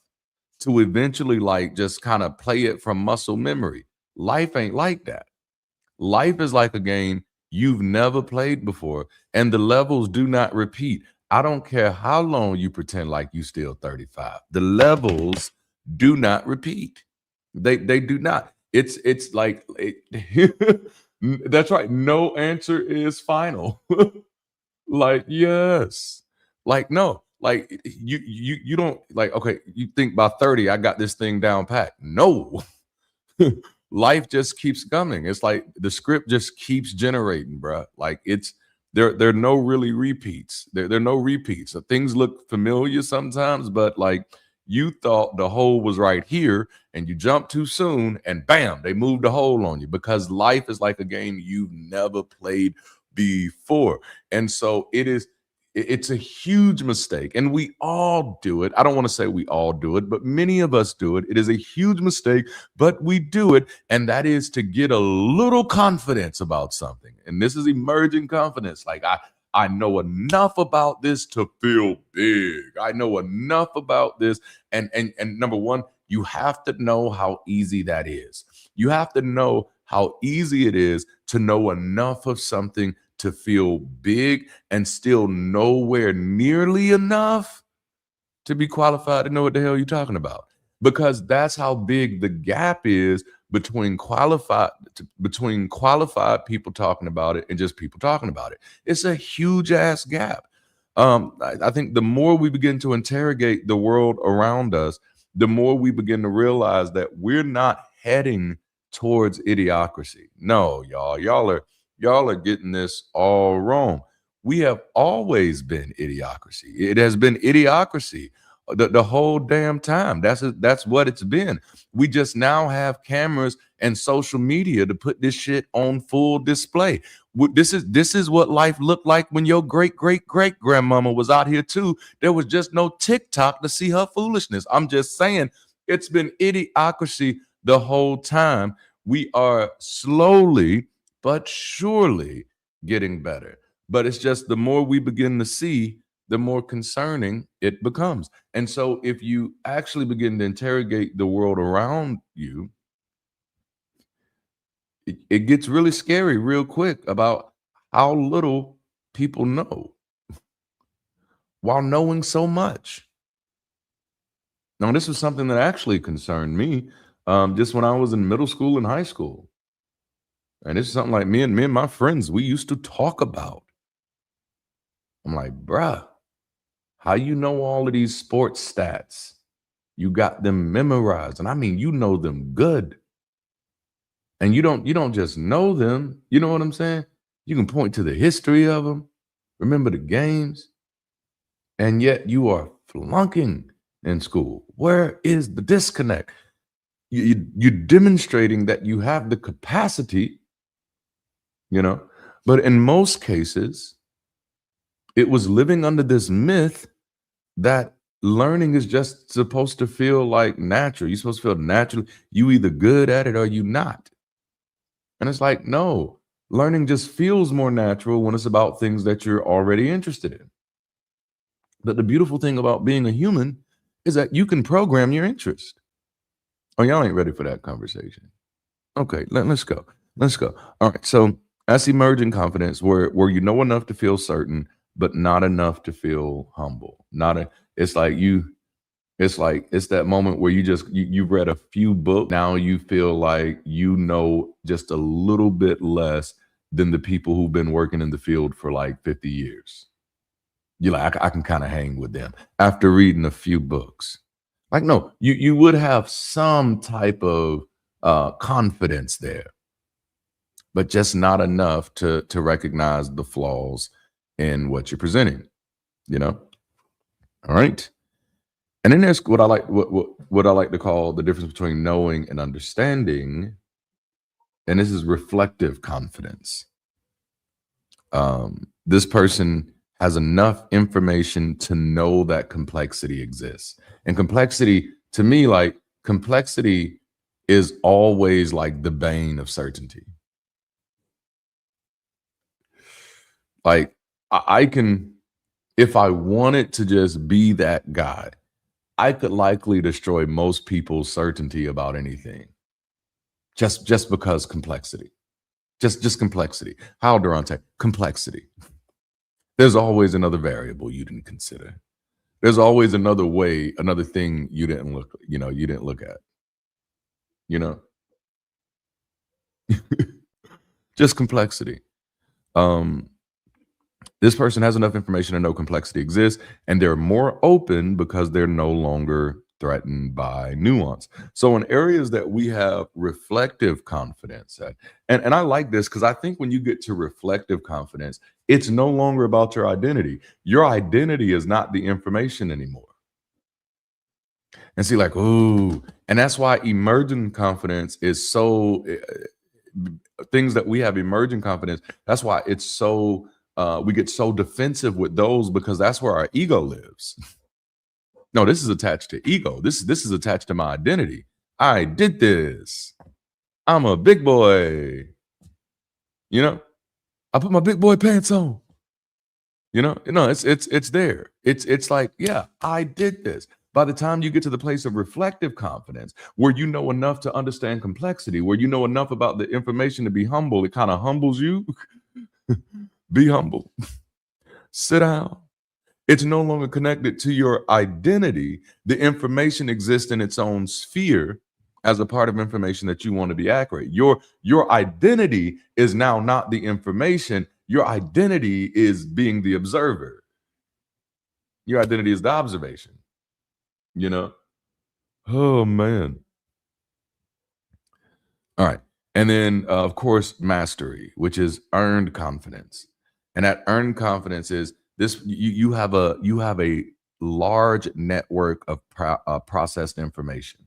to eventually like just kind of play it from muscle memory. Life ain't like that. Life is like a game you've never played before, and the levels do not repeat. I don't care how long you pretend like you still 35. The levels do not repeat. They do not. It's like that's right. No answer is final. Like, yes. Like, no. Like you don't like, okay, you think by 30, I got this thing down pat. No. Life just keeps coming. It's like the script just keeps generating, bruh. Like it's there are no really repeats. There are no repeats. So things look familiar sometimes, but like you thought the hole was right here and you jumped too soon and bam, they moved the hole on you because life is like a game you've never played before. And so it's a huge mistake. And we all do it. I don't want to say we all do it, but many of us do it. It is a huge mistake, but we do it. And that is to get a little confidence about something. And this is emerging confidence. Like I know enough about this to feel big. I know enough about this. And number one, you have to know how easy that is. You have to know how easy it is to know enough of something to feel big and still nowhere nearly enough to be qualified to know what the hell you're talking about. Because that's how big the gap is between qualified people talking about it and just people talking about it. It's a huge ass gap. I think the more we begin to interrogate the world around us, the more we begin to realize that we're not heading towards idiocracy. No, y'all are getting this all wrong. We have always been idiocracy. It has been idiocracy the whole damn time. That's what it's been. We just now have cameras and social media to put this shit on full display. This is what life looked like when your great great great grandmama was out here too. There was just no TikTok to see her foolishness. I'm just saying it's been idiocracy the whole time. We are slowly but surely getting better. But it's just the more we begin to see, the more concerning it becomes. And so if you actually begin to interrogate the world around you, it gets really scary real quick about how little people know while knowing so much. Now, this was something that actually concerned me just when I was in middle school and high school. And this is something like me and my friends, we used to talk about. I'm like, bruh, how you know all of these sports stats? You got them memorized. And I mean, you know them good. And you don't just know them. You know what I'm saying? You can point to the history of them, remember the games, and yet you are flunking in school. Where is the disconnect? You're demonstrating that you have the capacity, you know, but in most cases, it was living under this myth that learning is just supposed to feel like natural. You're supposed to feel natural. You either good at it or you not. And it's like, no, learning just feels more natural when it's about things that you're already interested in. But the beautiful thing about being a human is that you can program your interest. Oh, y'all ain't ready for that conversation. Okay, let's go. Let's go. All right. So that's emerging confidence where you know enough to feel certain, but not enough to feel humble. Not a it's like you it's like it's that moment where you've read a few books. Now you feel like you know just a little bit less than the people who've been working in the field for like 50 years. You're like, I can kind of hang with them after reading a few books. Like, no, you would have some type of confidence there, but just not enough to recognize the flaws in what you're presenting, you know? All right. And then there's what I like to call the difference between knowing and understanding, and this is reflective confidence. This person has enough information to know that complexity exists. And complexity, to me, like complexity is always like the bane of certainty. Like I can, if I wanted to just be that guy, I could likely destroy most people's certainty about anything just because complexity. Just complexity. How, Darante? Complexity. There's always another variable you didn't consider. There's always another way, another thing you didn't look at, you know? Just complexity. Um, this person has enough information to know complexity exists, and they're more open because they're no longer threatened by nuance. So in areas that we have reflective confidence at, and I like this because I think when you get to reflective confidence, it's no longer about your identity. Your identity is not the information anymore. And see, like, ooh, and that's why emergent confidence is so things that we have emergent confidence. That's why it's so we get so defensive with those because that's where our ego lives. No, this is attached to ego. This is attached to my identity. I did this. I'm a big boy. You know, I put my big boy pants on. It's there. It's like, yeah, I did this. By the time you get to the place of reflective confidence, where you know enough to understand complexity, where you know enough about the information to be humble, it kind of humbles you. Be humble. Sit down. It's no longer connected to your identity. The information exists in its own sphere as a part of information that you want to be accurate. Your identity is now not the information. Your identity is being the observer. Your identity is the observation, you know? Oh man. All right. And then of course, mastery, which is earned confidence. And that earned confidence is this you have a large network of processed information.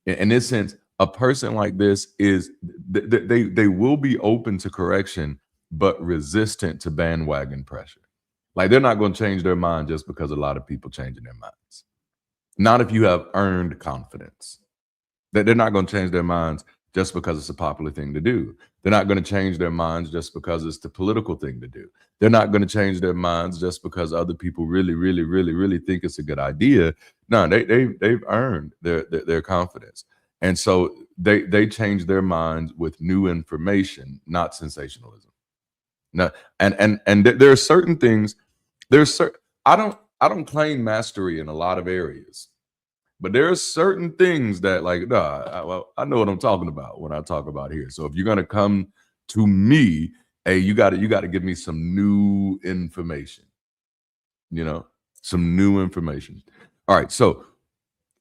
In this sense, a person like this is they will be open to correction, but resistant to bandwagon pressure. Like they're not going to change their mind just because a lot of people changing their minds. Not if you have earned confidence. That they're not going to change their minds just because it's a popular thing to do. They're not going to change their minds just because it's the political thing to do. They're not going to change their minds just because other people really, really, really, really think it's a good idea. No, they've earned their confidence, and so they change their minds with new information, not sensationalism. No, there are certain things. There's certain. I don't claim mastery in a lot of areas. But there are certain things that, like, nah, I know what I'm talking about when I talk about here. So if you're gonna come to me, hey, you gotta give me some new information, you know, some new information. All right, so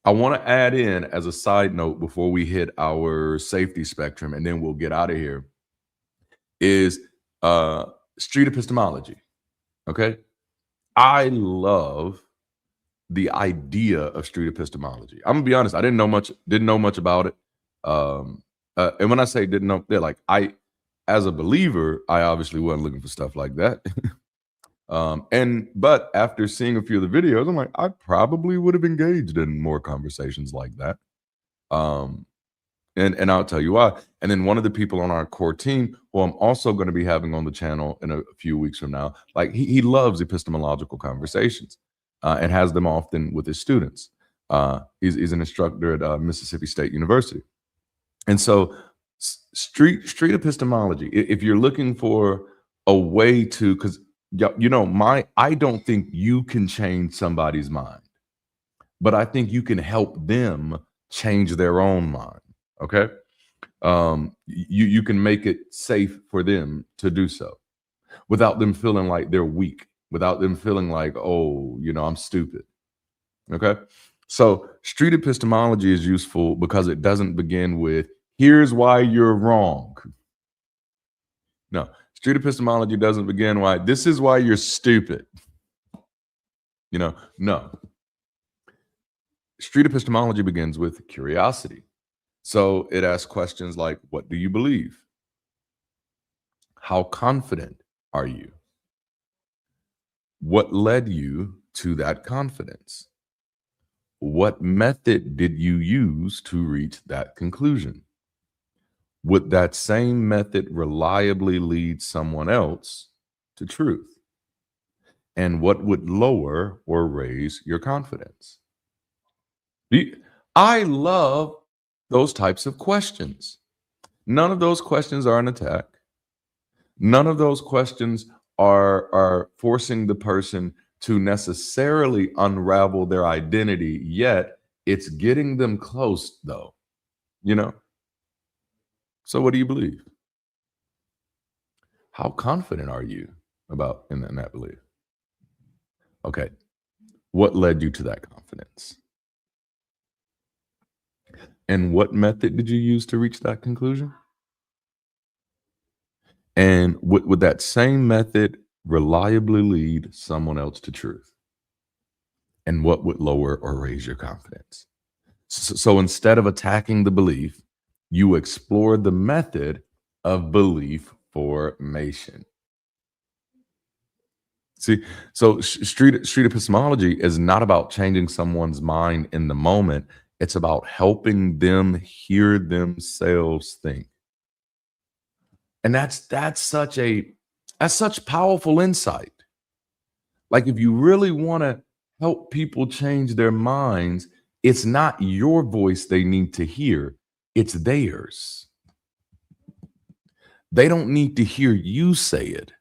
I want to add in as a side note before we hit our safety spectrum, and then we'll get out of here, is uh street epistemology. Okay. I love the idea of street epistemology. I'm gonna be honest, I didn't know much about it. And when I say didn't know, they're like as a believer, I obviously wasn't looking for stuff like that. But after seeing a few of the videos, I'm like, I probably would have engaged in more conversations like that. Um, and I'll tell you why. And then one of the people on our core team, who I'm also going to be having on the channel in a few weeks from now, like he loves epistemological conversations and has them often with his students. He's an instructor at Mississippi State University, and so street epistemology. If you're looking for a way to, because I don't think you can change somebody's mind, but I think you can help them change their own mind. Okay. You can make it safe for them to do so without them feeling like they're weak, without them feeling like, oh, I'm stupid. Okay. So street epistemology is useful because it doesn't begin with, here's why you're wrong. No, street epistemology doesn't begin why, this is why you're stupid. No. Street epistemology begins with curiosity. So it asks questions like, what do you believe? How confident are you? What led you to that confidence? What method did you use to reach that conclusion? Would that same method reliably lead someone else to truth? And what would lower or raise your confidence? I love those types of questions. None of those questions are an attack. None of those questions are forcing the person to necessarily unravel their identity, yet it's getting them close though, you know? So what do you believe? How confident are you about in that belief? Okay. What led you to that confidence? And what method did you use to reach that conclusion? And would that same method reliably lead someone else to truth? And what would lower or raise your confidence? So instead of attacking the belief, you explore the method of belief formation. See, so street epistemology is not about changing someone's mind in the moment. It's about helping them hear themselves think. And that's such powerful insight. Like if you really want to help people change their minds, it's not your voice they need to hear, it's theirs. They don't need to hear you say it.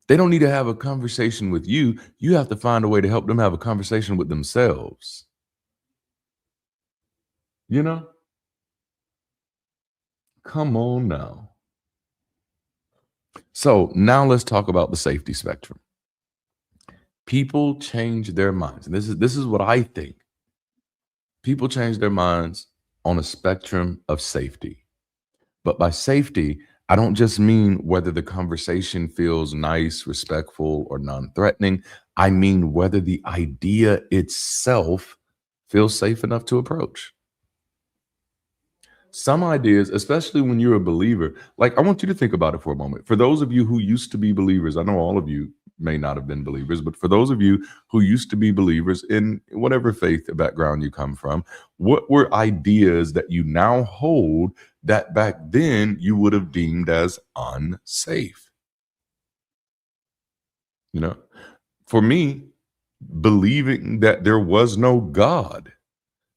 They don't need to have a conversation with you. You have to find a way to help them have a conversation with themselves. You know? Come on now. So now let's talk about the safety spectrum. People change their minds. And this is what I think. People change their minds on a spectrum of safety. But by safety, I don't just mean whether the conversation feels nice, respectful, or non-threatening. I mean whether the idea itself feels safe enough to approach. Some ideas, especially when you're a believer, like I want you to think about it for a moment. For those of you who used to be believers, I know all of you may not have been believers, but for those of you who used to be believers in whatever faith background you come from, what were ideas that you now hold that back then you would have deemed as unsafe? You know, for me, believing that there was no God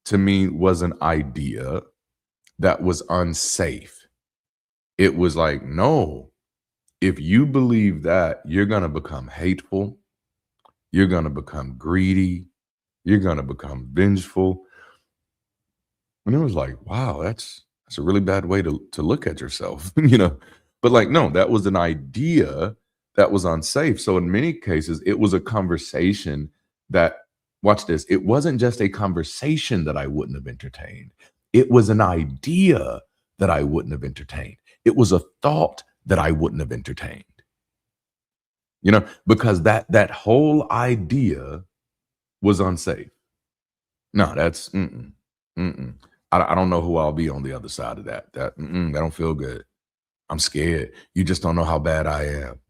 to me was an idea that was unsafe. It was like, no, if you believe that, you're going to become hateful, you're going to become greedy, you're going to become vengeful. And it was like, wow, that's a really bad way to look at yourself, you know. But like, no, that was an idea that was unsafe. So in many cases, it was a conversation that, watch this, it wasn't just a conversation that I wouldn't have entertained. It was an idea that I wouldn't have entertained. It was a thought that I wouldn't have entertained. You know, because that whole idea was unsafe. No, that's mm-mm. I don't know who I'll be on the other side of that. That don't feel good. I'm scared. You just don't know how bad I am.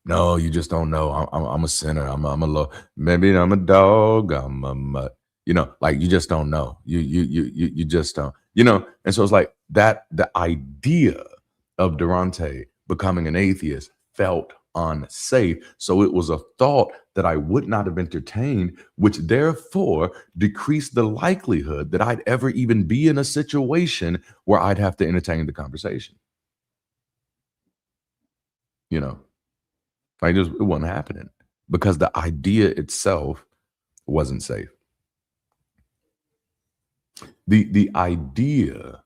No, you just don't know. I'm a sinner. I'm a low. Maybe I'm a dog. I'm a mutt. You know, like you just don't know. You just don't. You know, and so it's like that. The idea of Darante becoming an atheist felt unsafe. So it was a thought that I would not have entertained, which therefore decreased the likelihood that I'd ever even be in a situation where I'd have to entertain the conversation. You know, like it wasn't happening because the idea itself wasn't safe. The idea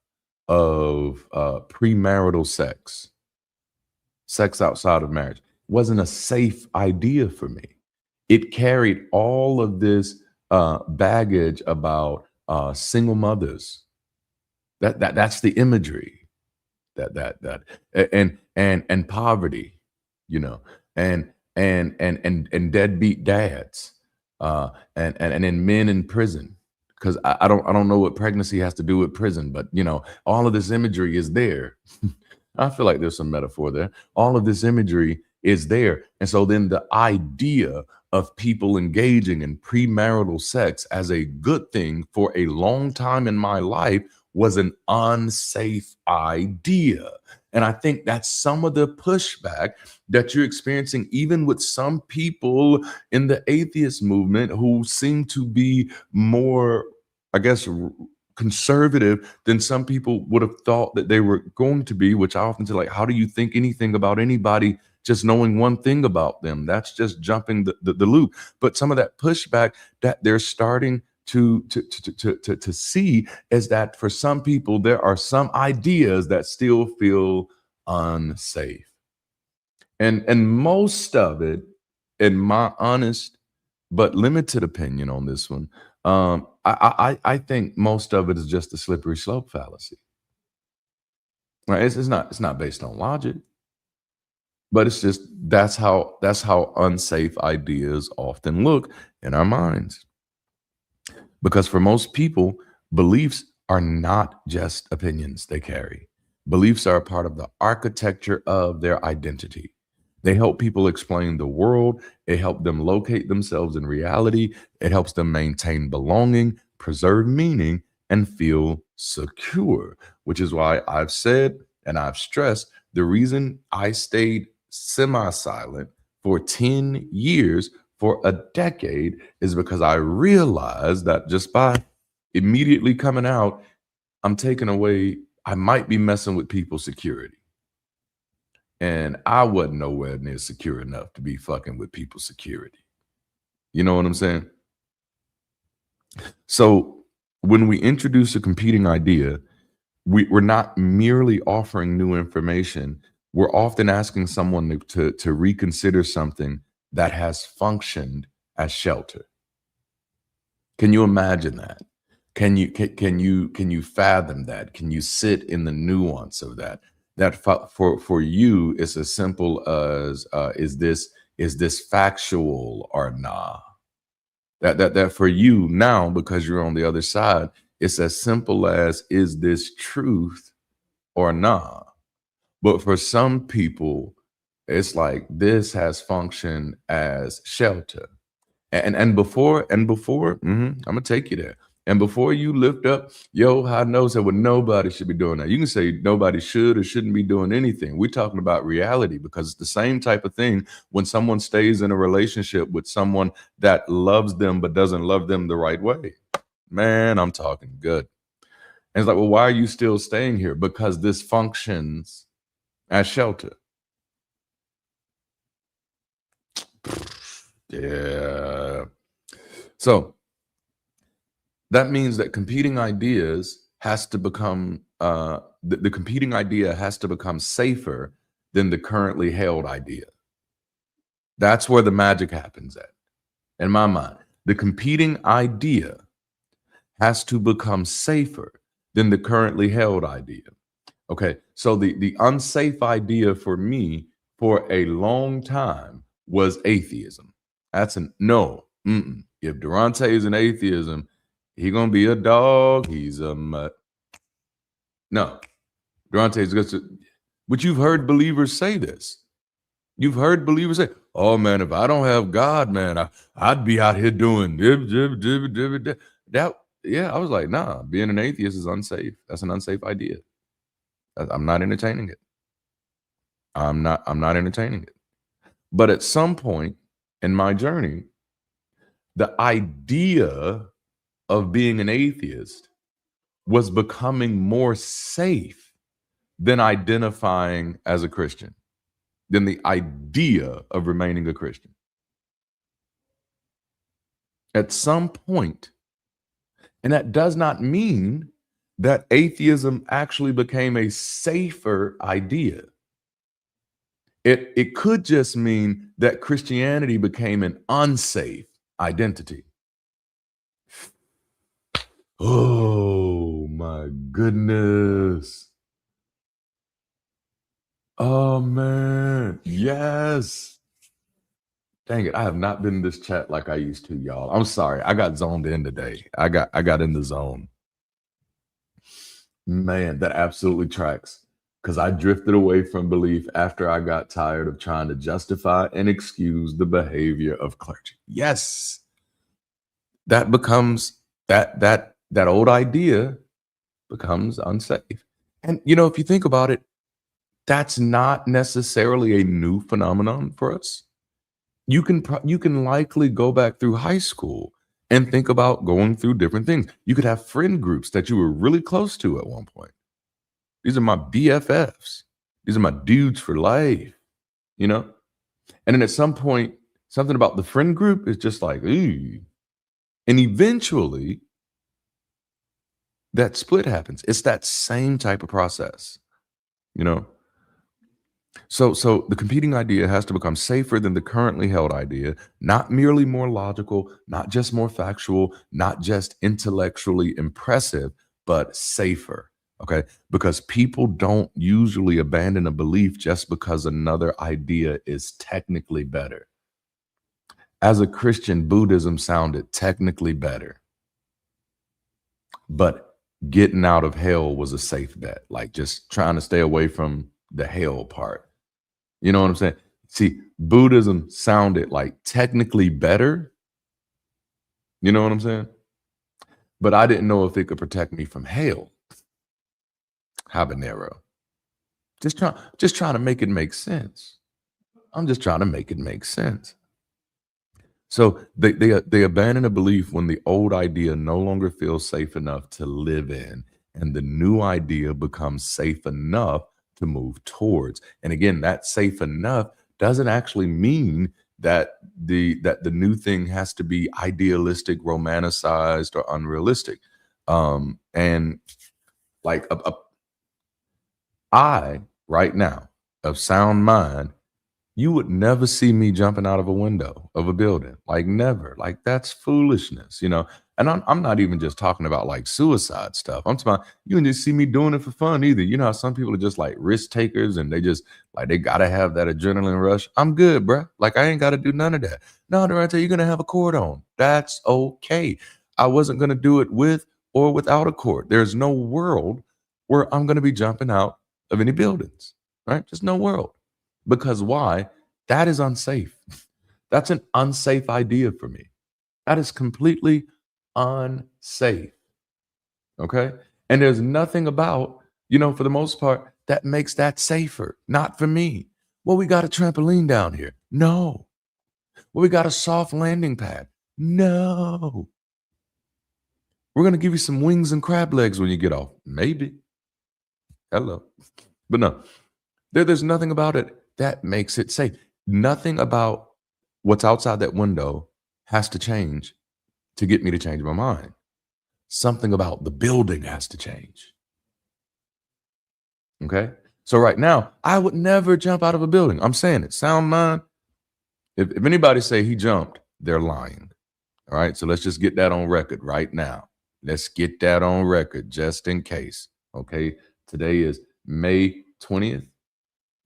of premarital sex outside of marriage, wasn't a safe idea for me. It carried all of this baggage about single mothers. That's the imagery and poverty, you know, and deadbeat dads, and then men in prison. Because I don't know what pregnancy has to do with prison, but you know, all of this imagery is there. I feel like there's some metaphor there. All of this imagery is there. And so then the idea of people engaging in premarital sex as a good thing for a long time in my life was an unsafe idea. And I think that's some of the pushback that you're experiencing, even with some people in the atheist movement who seem to be more, I guess, conservative than some people would have thought that they were going to be, which I often say, like, how do you think anything about anybody just knowing one thing about them? That's just jumping the loop. But some of that pushback that they're starting to see is that for some people, there are some ideas that still feel unsafe. And most of it, in my honest but limited opinion on this one, I think most of it is just a slippery slope fallacy. Right? It's not based on logic, but it's just that's how unsafe ideas often look in our minds. Because for most people, beliefs are not just opinions they carry. Beliefs are a part of the architecture of their identity. They help people explain the world. It helps them locate themselves in reality. It helps them maintain belonging, preserve meaning, and feel secure, which is why I've said and I've stressed the reason I stayed semi silent for 10 years, for a decade, is because I realized that just by immediately coming out, I'm taking away, I might be messing with people's security. And I wasn't nowhere near secure enough to be fucking with people's security. You know what I'm saying? So when we introduce a competing idea, we're not merely offering new information. We're often asking someone to reconsider something that has functioned as shelter. Can you imagine that? Can you fathom that? Can you sit in the nuance of that? That for you, it's as simple as is this factual or nah? That for you now, because you're on the other side, it's as simple as is this truth or nah? But for some people, it's like this has functioned as shelter. And before, I'm gonna take you there. And before you lift up yo high nose, say, well, nobody should be doing that. You can say nobody should or shouldn't be doing anything. We're talking about reality, because it's the same type of thing when someone stays in a relationship with someone that loves them but doesn't love them the right way. Man, I'm talking good. And it's like, well, why are you still staying here? Because this functions as shelter. Yeah. So that means that competing ideas has to become the competing idea has to become safer than the currently held idea. That's where the magic happens at, in my mind. The competing idea has to become safer than the currently held idea. Okay, so the unsafe idea for me for a long time was atheism. That's a no. If Darante is an atheism, he gonna be a dog. He's a mutt. No, Durante is good. But you've heard believers say this. You've heard believers say, "Oh man, if I don't have God, man, I'd be out here doing that." Yeah, I was like, nah. Being an atheist is unsafe. That's an unsafe idea. I'm not entertaining it. I'm not entertaining it. But at some point in my journey, the idea of being an atheist was becoming more safe than identifying as a Christian, than the idea of remaining a Christian. At some point, and that does not mean that atheism actually became a safer idea. It could just mean that Christianity became an unsafe identity. Oh my goodness. Oh man. Yes. Dang it. I have not been in this chat like I used to, y'all. I'm sorry. I got zoned in today. I got in the zone. Man, that absolutely tracks. Because I drifted away from belief after I got tired of trying to justify and excuse the behavior of clergy. Yes. That becomes that old idea becomes unsafe. And if you think about it, that's not necessarily a new phenomenon for us. You can likely go back through high school and think about going through different things. You could have friend groups that you were really close to at one point. These are my BFFs. These are my dudes for life, you know? And then at some point, something about the friend group is just like, ooh. And eventually that split happens. It's that same type of process, you know? So the competing idea has to become safer than the currently held idea, not merely more logical, not just more factual, not just intellectually impressive, but safer. Okay? Because people don't usually abandon a belief just because another idea is technically better. As a Christian, Buddhism sounded technically better, but getting out of hell was a safe bet. Like just trying to stay away from the hell part. You know what I'm saying? See, Buddhism sounded like technically better, you know what I'm saying? But I didn't know if it could protect me from hell. Habanero. Just trying to make it make sense. I'm just trying to make it make sense. So they abandon a belief when the old idea no longer feels safe enough to live in, and the new idea becomes safe enough to move towards. And again, that safe enough doesn't actually mean that the new thing has to be idealistic, romanticized, or unrealistic. And like I right now of sound mind, you would never see me jumping out of a window of a building, like never. Like that's foolishness, you know. And I'm not even just talking about like suicide stuff. I'm talking about you can just see me doing it for fun either. You know how some people are just like risk takers and they just like they gotta have that adrenaline rush. I'm good, bruh. Like I ain't gotta do none of that. No, Durante, you're gonna have a cord on. That's okay. I wasn't gonna do it with or without a cord. There's no world where I'm gonna be jumping out of any buildings, right? Just no world. Because why? That is unsafe. That's an unsafe idea for me. That is completely unsafe. Okay. And there's nothing about, for the most part, that makes that safer. Not for me. Well, we got a trampoline down here. No. Well, we got a soft landing pad. No. We're going to give you some wings and crab legs when you get off. Maybe. Hello. But no, there's nothing about it that makes it safe. Nothing about what's outside that window has to change to get me to change my mind. Something about the building has to change. Okay. So right now, I would never jump out of a building. I'm saying it. Sound mind. If anybody say he jumped, they're lying. All right. So let's just get that on record right now. Let's get that on record just in case. Okay. Today is May 20th.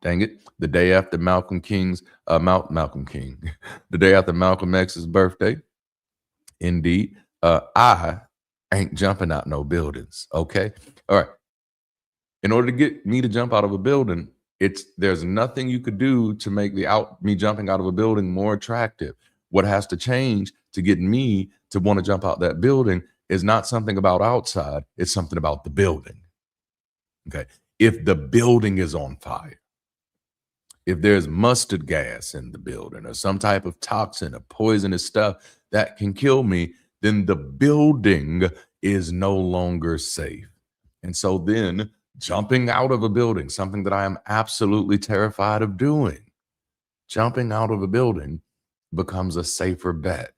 Dang it. The day after Malcolm King's Malcolm King. The day after Malcolm X's birthday. Indeed. I ain't jumping out no buildings. Okay. All right. In order to get me to jump out of a building, there's nothing you could do to make me jumping out of a building more attractive. What has to change to get me to want to jump out that building is not something about outside, it's something about the building. Okay. If the building is on fire, if there's mustard gas in the building or some type of toxin or poisonous stuff that can kill me, then the building is no longer safe. And so then jumping out of a building, something that I am absolutely terrified of doing, jumping out of a building becomes a safer bet.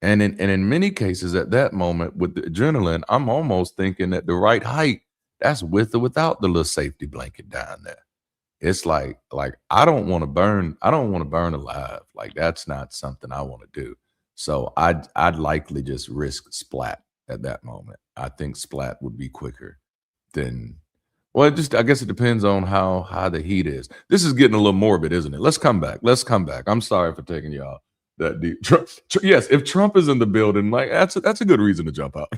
And in many cases at that moment with the adrenaline, I'm almost thinking at the right height, that's with or without the little safety blanket down there. It's like I don't wanna burn alive, like, that's not something I wanna do. So I'd likely just risk splat at that moment. I think splat would be quicker than well, I guess it depends on how high the heat is. This is getting a little morbid, isn't it? Let's come back. I'm sorry for taking y'all that deep. Yes, if Trump is in the building, like, that's a good reason to jump out.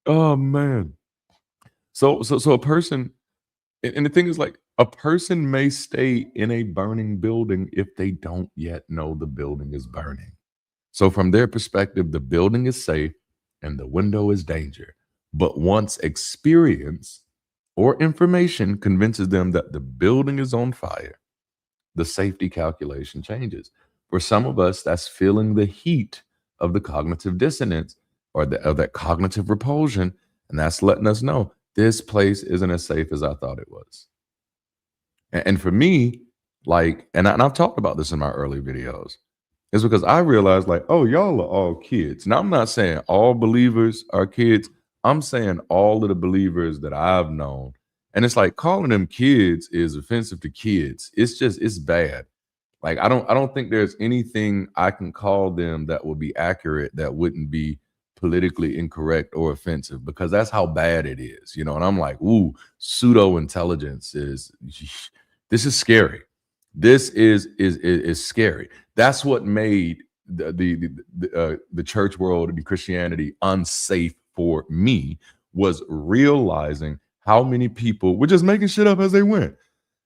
Oh, man. So a person and the thing is, like, a person may stay in a burning building if they don't yet know the building is burning. So, from their perspective, the building is safe and the window is danger. But once experience or information convinces them that the building is on fire, the safety calculation changes. For some of us, that's feeling the heat of the cognitive dissonance or of that cognitive repulsion. And that's letting us know this place isn't as safe as I thought it was. And for me, like, and I've talked about this in my early videos, is because I realized, like, oh, y'all are all kids. Now, I'm not saying all believers are kids. I'm saying all of the believers that I've known. And it's like calling them kids is offensive to kids. It's bad. Like I don't think there's anything I can call them that would be accurate that wouldn't be politically incorrect or offensive, because that's how bad it is, you know. And I'm like, ooh, pseudo intelligence is this is scary. This is scary. That's what made the church world and Christianity unsafe for me, was realizing how many people were just making shit up as they went,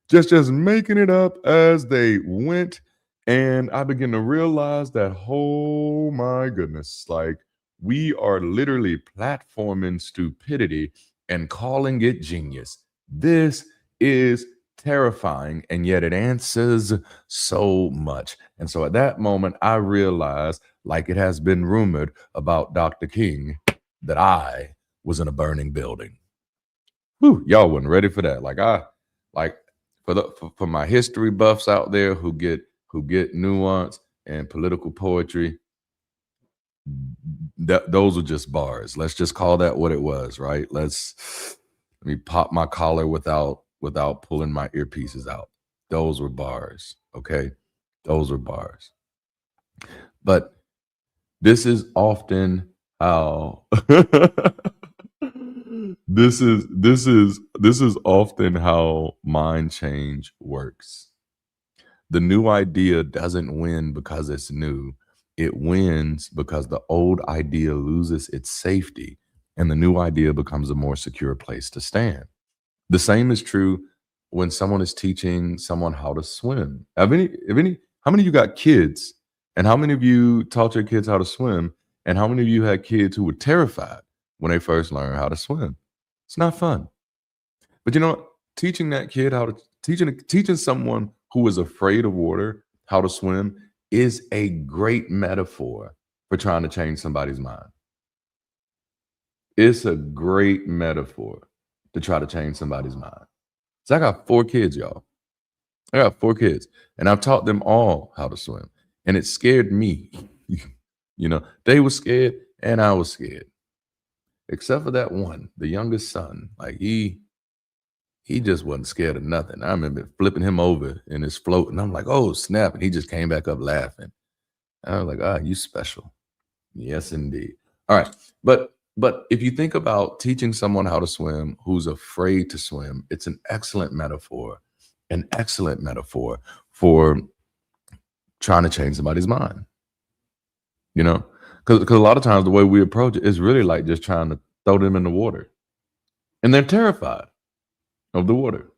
just making it up as they went. And I began to realize that, oh my goodness, like, we are literally platforming stupidity and calling it genius. This is terrifying, and yet it answers so much. And so at that moment, I realized, like it has been rumored about Dr. King, that I was in a burning building. Whew, y'all wasn't ready for that. Like for my history buffs out there who get nuance and political poetry, those are just bars. Let's just call that what it was, right? Let me pop my collar without pulling my earpieces out. Those were bars, okay? Those were bars. But this is often how this is often how mind change works. The new idea doesn't win because it's new. It wins because the old idea loses its safety and the new idea becomes a more secure place to stand. The same is true when someone is teaching someone how to swim. How many of you got kids? And how many of you taught your kids how to swim? And how many of you had kids who were terrified when they first learned how to swim? It's not fun. But you know what? Teaching that kid how to teaching someone who is afraid of water how to swim is a great metaphor for trying to change somebody's mind. It's a great metaphor to try to change somebody's mind. So I got 4 kids, y'all. I got 4 kids, and I've taught them all how to swim, and it scared me. You know, they were scared and I was scared. Except for that one, the youngest son. Like he just wasn't scared of nothing. I remember flipping him over in his float, and I'm like, "Oh, snap." And he just came back up laughing. I was like, "Ah, you special." Yes, indeed. All right. But if you think about teaching someone how to swim who's afraid to swim, it's an excellent metaphor for trying to change somebody's mind. You know, because a lot of times the way we approach it is really like just trying to throw them in the water, and they're terrified of the water,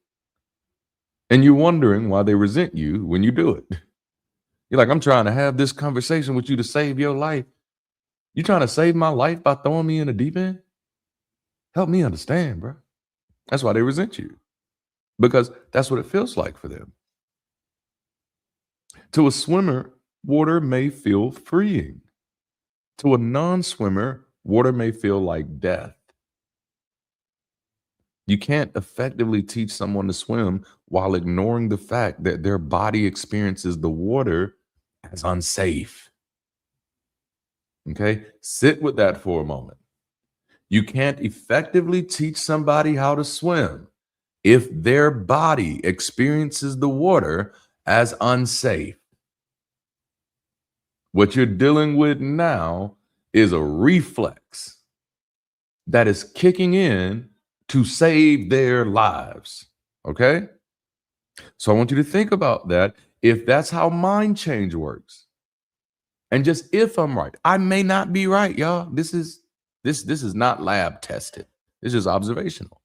and you're wondering why they resent you when you do it. You're like, I'm trying to have this conversation with you to save your life. You trying to save my life by throwing me in the deep end? Help me understand, bro. That's why they resent you, because that's what it feels like for them. To a swimmer, water may feel freeing. To a non-swimmer, water may feel like death. You can't effectively teach someone to swim while ignoring the fact that their body experiences the water as unsafe. Okay? Sit with that for a moment. You can't effectively teach somebody how to swim if their body experiences the water as unsafe. What you're dealing with now is a reflex that is kicking in to save their lives. Okay? So I want you to think about that if that's how mind change works. And just if I'm right, I may not be right, y'all. This is not lab tested. This is observational.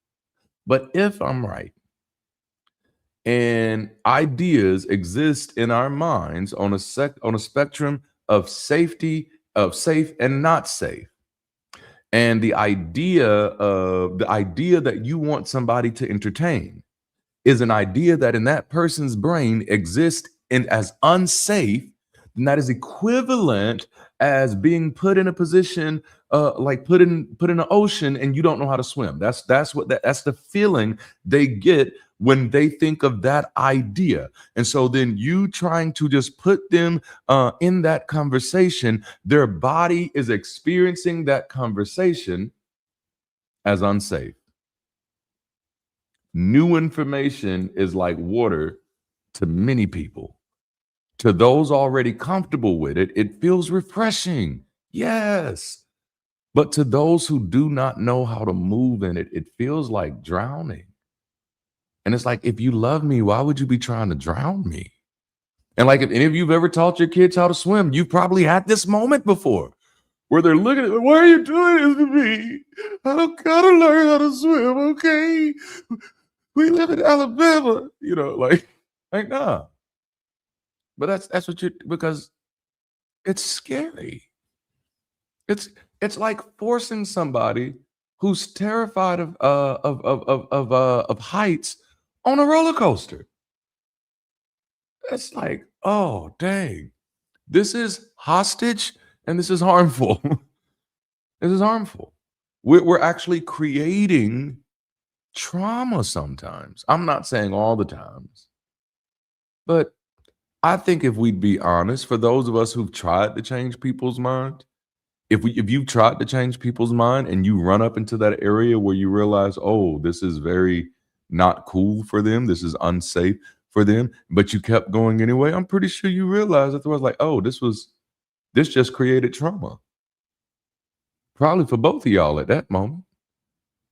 But if I'm right, and ideas exist in our minds on a spectrum of safety, of safe and not safe. And the idea that you want somebody to entertain is an idea that in that person's brain exists in as unsafe, then that is equivalent as being put in a position, like put in an ocean and you don't know how to swim. That's the feeling they get when they think of that idea. And so then you trying to just put them in that conversation, their body is experiencing that conversation as unsafe. New information is like water to many people. To those already comfortable with it, it feels refreshing. Yes. But to those who do not know how to move in it, it feels like drowning. And it's like, if you love me, why would you be trying to drown me? And like, if any of you've ever taught your kids how to swim, you've probably had this moment before where they're looking at, why are you doing this to me? I don't gotta learn how to swim, okay? We live in Alabama, like nah. But that's what you because it's scary. It's like forcing somebody who's terrified of heights on a roller coaster. It's like, oh dang, this is hostage and this is harmful. This is harmful. We're actually creating trauma sometimes. I'm not saying all the times, but I think if we'd be honest, for those of us who've tried to change people's mind, if you've tried to change people's mind and you run up into that area where you realize, oh, this is very not cool for them, this is unsafe for them, but you kept going anyway, I'm pretty sure you realize afterwards, like, oh, this just created trauma. Probably for both of y'all at that moment.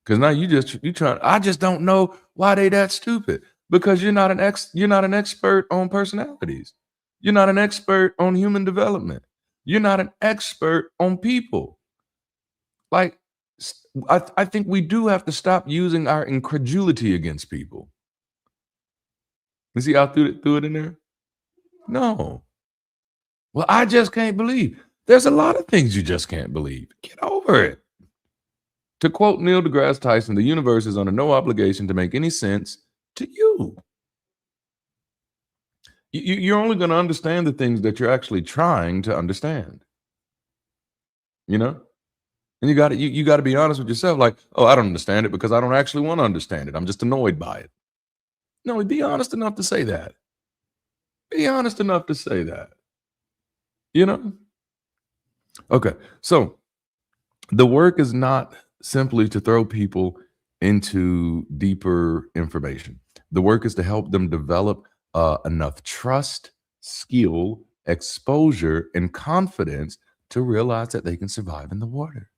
Because now you trying, I just don't know why they that stupid. Because you're not an expert on personalities. You're not an expert on human development. You're not an expert on people. Like, I think we do have to stop using our incredulity against people. You see how I threw it in there? No. Well, I just can't believe. There's a lot of things you just can't believe. Get over it. To quote Neil deGrasse Tyson, the universe is under no obligation to make any sense to you. You're only going to understand the things that you're actually trying to understand. You know? And you got to be honest with yourself, like, oh, I don't understand it because I don't actually want to understand it. I'm just annoyed by it. No, be honest enough to say that. Be honest enough to say that. You know? Okay. So the work is not simply to throw people into deeper information. The work is to help them develop enough trust, skill, exposure, and confidence to realize that they can survive in the water.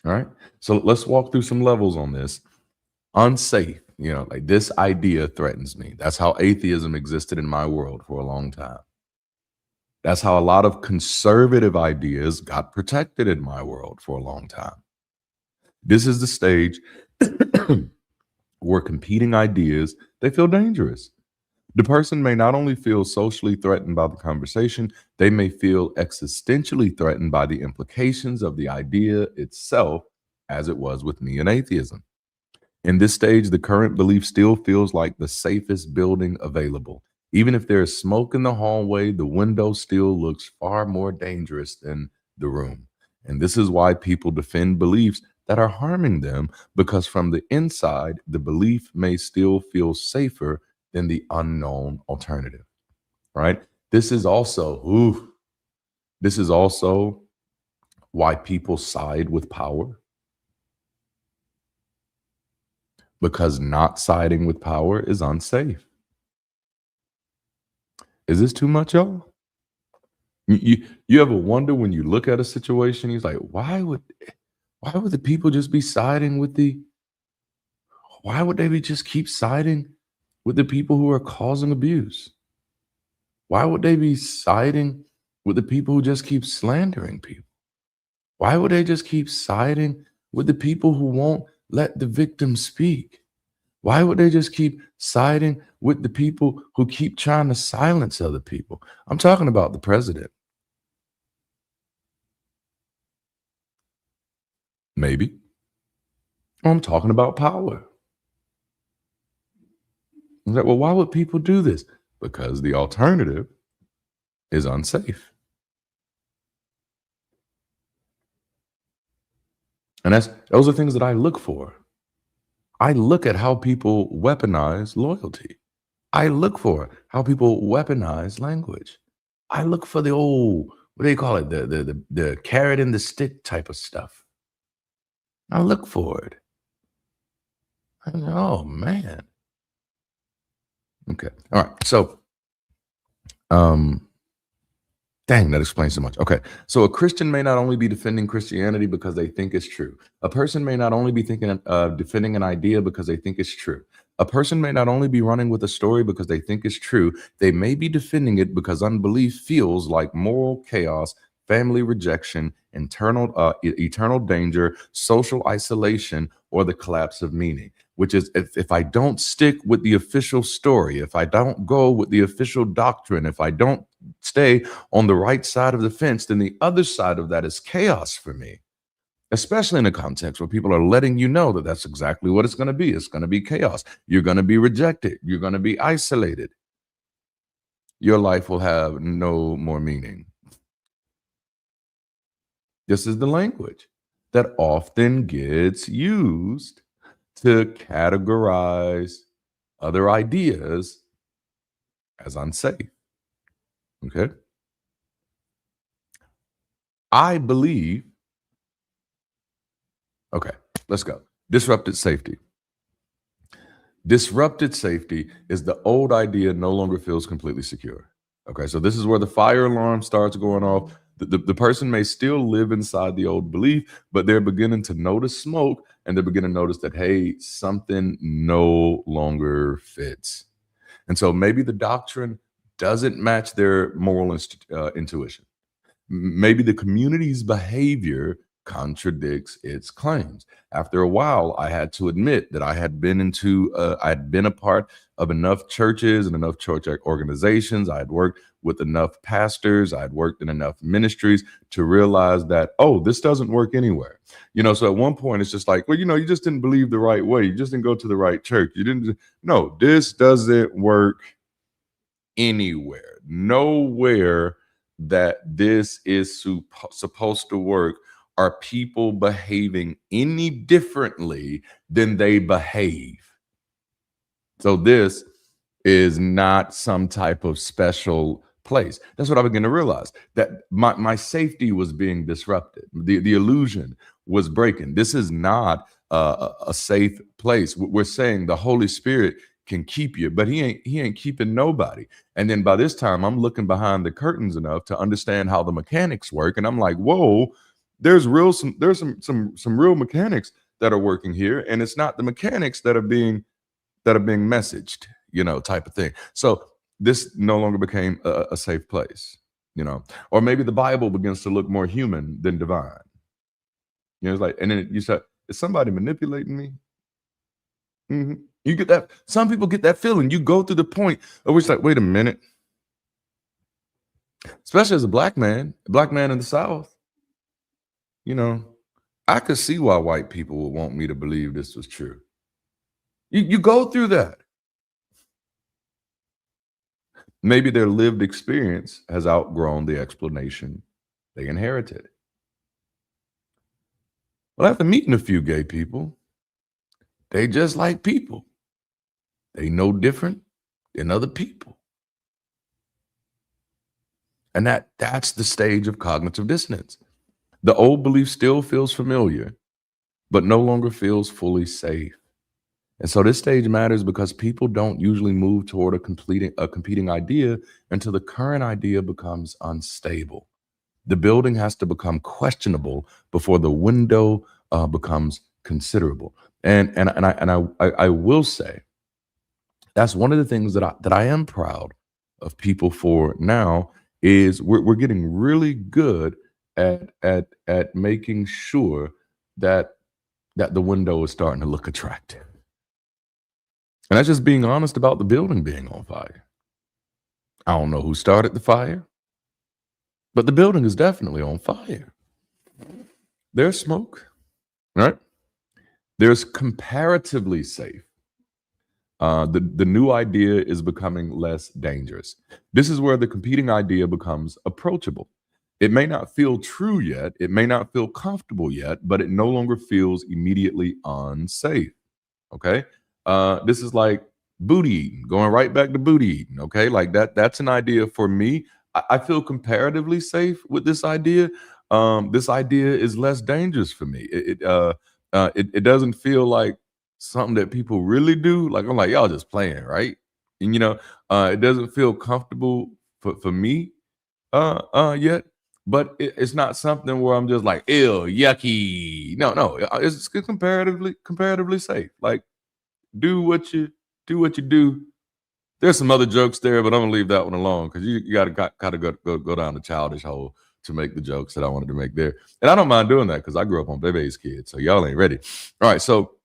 All right. So let's walk through some levels on this. Unsafe, like this idea threatens me. That's how atheism existed in my world for a long time. That's how a lot of conservative ideas got protected in my world for a long time. This is the stage where competing ideas, they feel dangerous. The person may not only feel socially threatened by the conversation, they may feel existentially threatened by the implications of the idea itself, as it was with me and atheism. In this stage, the current belief still feels like the safest building available. Even if there is smoke in the hallway, the window still looks far more dangerous than the room. And this is why people defend beliefs that are harming them, because from the inside, the belief may still feel safer than the unknown alternative, right? This is also why people side with power, because not siding with power is unsafe. Is this too much, y'all? You ever wonder when you look at a situation, he's like, why would the people just be siding with why would they be just keep siding with the people who are causing abuse? Why would they be siding with the people who just keep slandering people? Why would they just keep siding with the people who won't let the victim speak? Why would they just keep siding with the people who keep trying to silence other people? I'm talking about the president. Maybe. I'm talking about power. I'm like, well, why would people do this? Because the alternative is unsafe. And those are things that I look for. I look at how people weaponize loyalty. I look for how people weaponize language. I look for the old, what do you call it? The carrot and the stick type of stuff. I look for it. Oh man. Okay. All right. So um dang, that explains so much. Okay. So a Christian may not only be defending Christianity because they think it's true. A person may not only be thinking defending an idea because they think it's true. A person may not only be running with a story because they think it's true. They may be defending it because unbelief feels like moral chaos, family rejection, eternal danger, social isolation, or the collapse of meaning. Which is, if I don't stick with the official story, if I don't go with the official doctrine, if I don't stay on the right side of the fence, then the other side of that is chaos for me, especially in a context where people are letting you know that that's exactly what it's going to be. It's going to be chaos. You're going to be rejected. You're going to be isolated. Your life will have no more meaning. This is the language that often gets used to categorize other ideas as unsafe. Okay. I believe, okay, let's go. Disrupted safety. Disrupted safety is the old idea no longer feels completely secure. Okay, so this is where the fire alarm starts going off. The person may still live inside the old belief, but they're beginning to notice smoke and they're beginning to notice that, hey, something no longer fits. And so maybe the doctrine doesn't match their moral intuition. Maybe the community's behavior contradicts its claims. After a while, I had to admit that I had been a part of enough churches and enough church organizations. I had worked with enough pastors. I had worked in enough ministries to realize that, oh, this doesn't work anywhere. So at one point it's just like, well, you just didn't believe the right way. You just didn't go to the right church. You didn't, no, this doesn't work anywhere. Nowhere that this is supposed to work are people behaving any differently than they behave. So this is not some type of special place. That's what I began to realize, that my safety was being disrupted. The illusion was breaking. This is not a safe place. We're saying the Holy Spirit can keep you, but he ain't keeping nobody. And then by this time, I'm looking behind the curtains enough to understand how the mechanics work, and I'm like, whoa, there's some real mechanics that are working here, and it's not the mechanics that are being messaged, type of thing. So this no longer became a safe place, or maybe the Bible begins to look more human than divine. It's like, and then you said, is somebody manipulating me? You get that. Some people get that feeling. You go through the point of which, like, wait a minute. Especially as a black man in the South, I could see why white people would want me to believe this was true. You go through that. Maybe their lived experience has outgrown the explanation they inherited. Well, after meeting a few gay people, they just like people. They know different than other people. And that's the stage of cognitive dissonance. The old belief still feels familiar, but no longer feels fully safe. And so this stage matters because people don't usually move toward a competing idea until the current idea becomes unstable. The building has to become questionable before the window becomes considerable. And I will say that's one of the things that I am proud of people for now is we're getting really good at making sure that the window is starting to look attractive. And that's just being honest about the building being on fire. I don't know who started the fire, but the building is definitely on fire. There's smoke, right? There's comparatively safe. The new idea is becoming less dangerous. This is where the competing idea becomes approachable. It may not feel true yet, it may not feel comfortable yet, but it no longer feels immediately unsafe. Okay. This is like booty eating, going right back to booty eating. Okay. Like that's an idea for me. I feel comparatively safe with this idea. This idea is less dangerous for me. It doesn't feel like something that people really do. Like I'm like, y'all just playing, right? And it doesn't feel comfortable for me yet. But it's not something where I'm just like, ew, yucky. No, no, it's comparatively safe. Like do what you do. There's some other jokes there, but I'm gonna leave that one alone because you gotta go down the childish hole to make the jokes that I wanted to make there. And I don't mind doing that because I grew up on Bebe's Kids, so y'all ain't ready. All right, so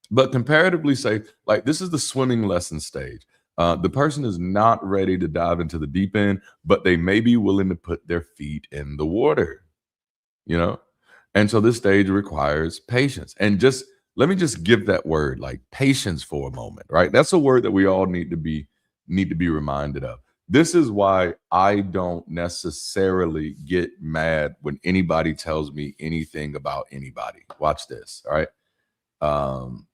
but comparatively safe, like this is the swimming lesson stage. The person is not ready to dive into the deep end, but they may be willing to put their feet in the water, you know? And so this stage requires patience. And just let me just give that word like patience for a moment, right? That's a word that we all need to be reminded of. This is why I don't necessarily get mad when anybody tells me anything about anybody. Watch this, all right? Um,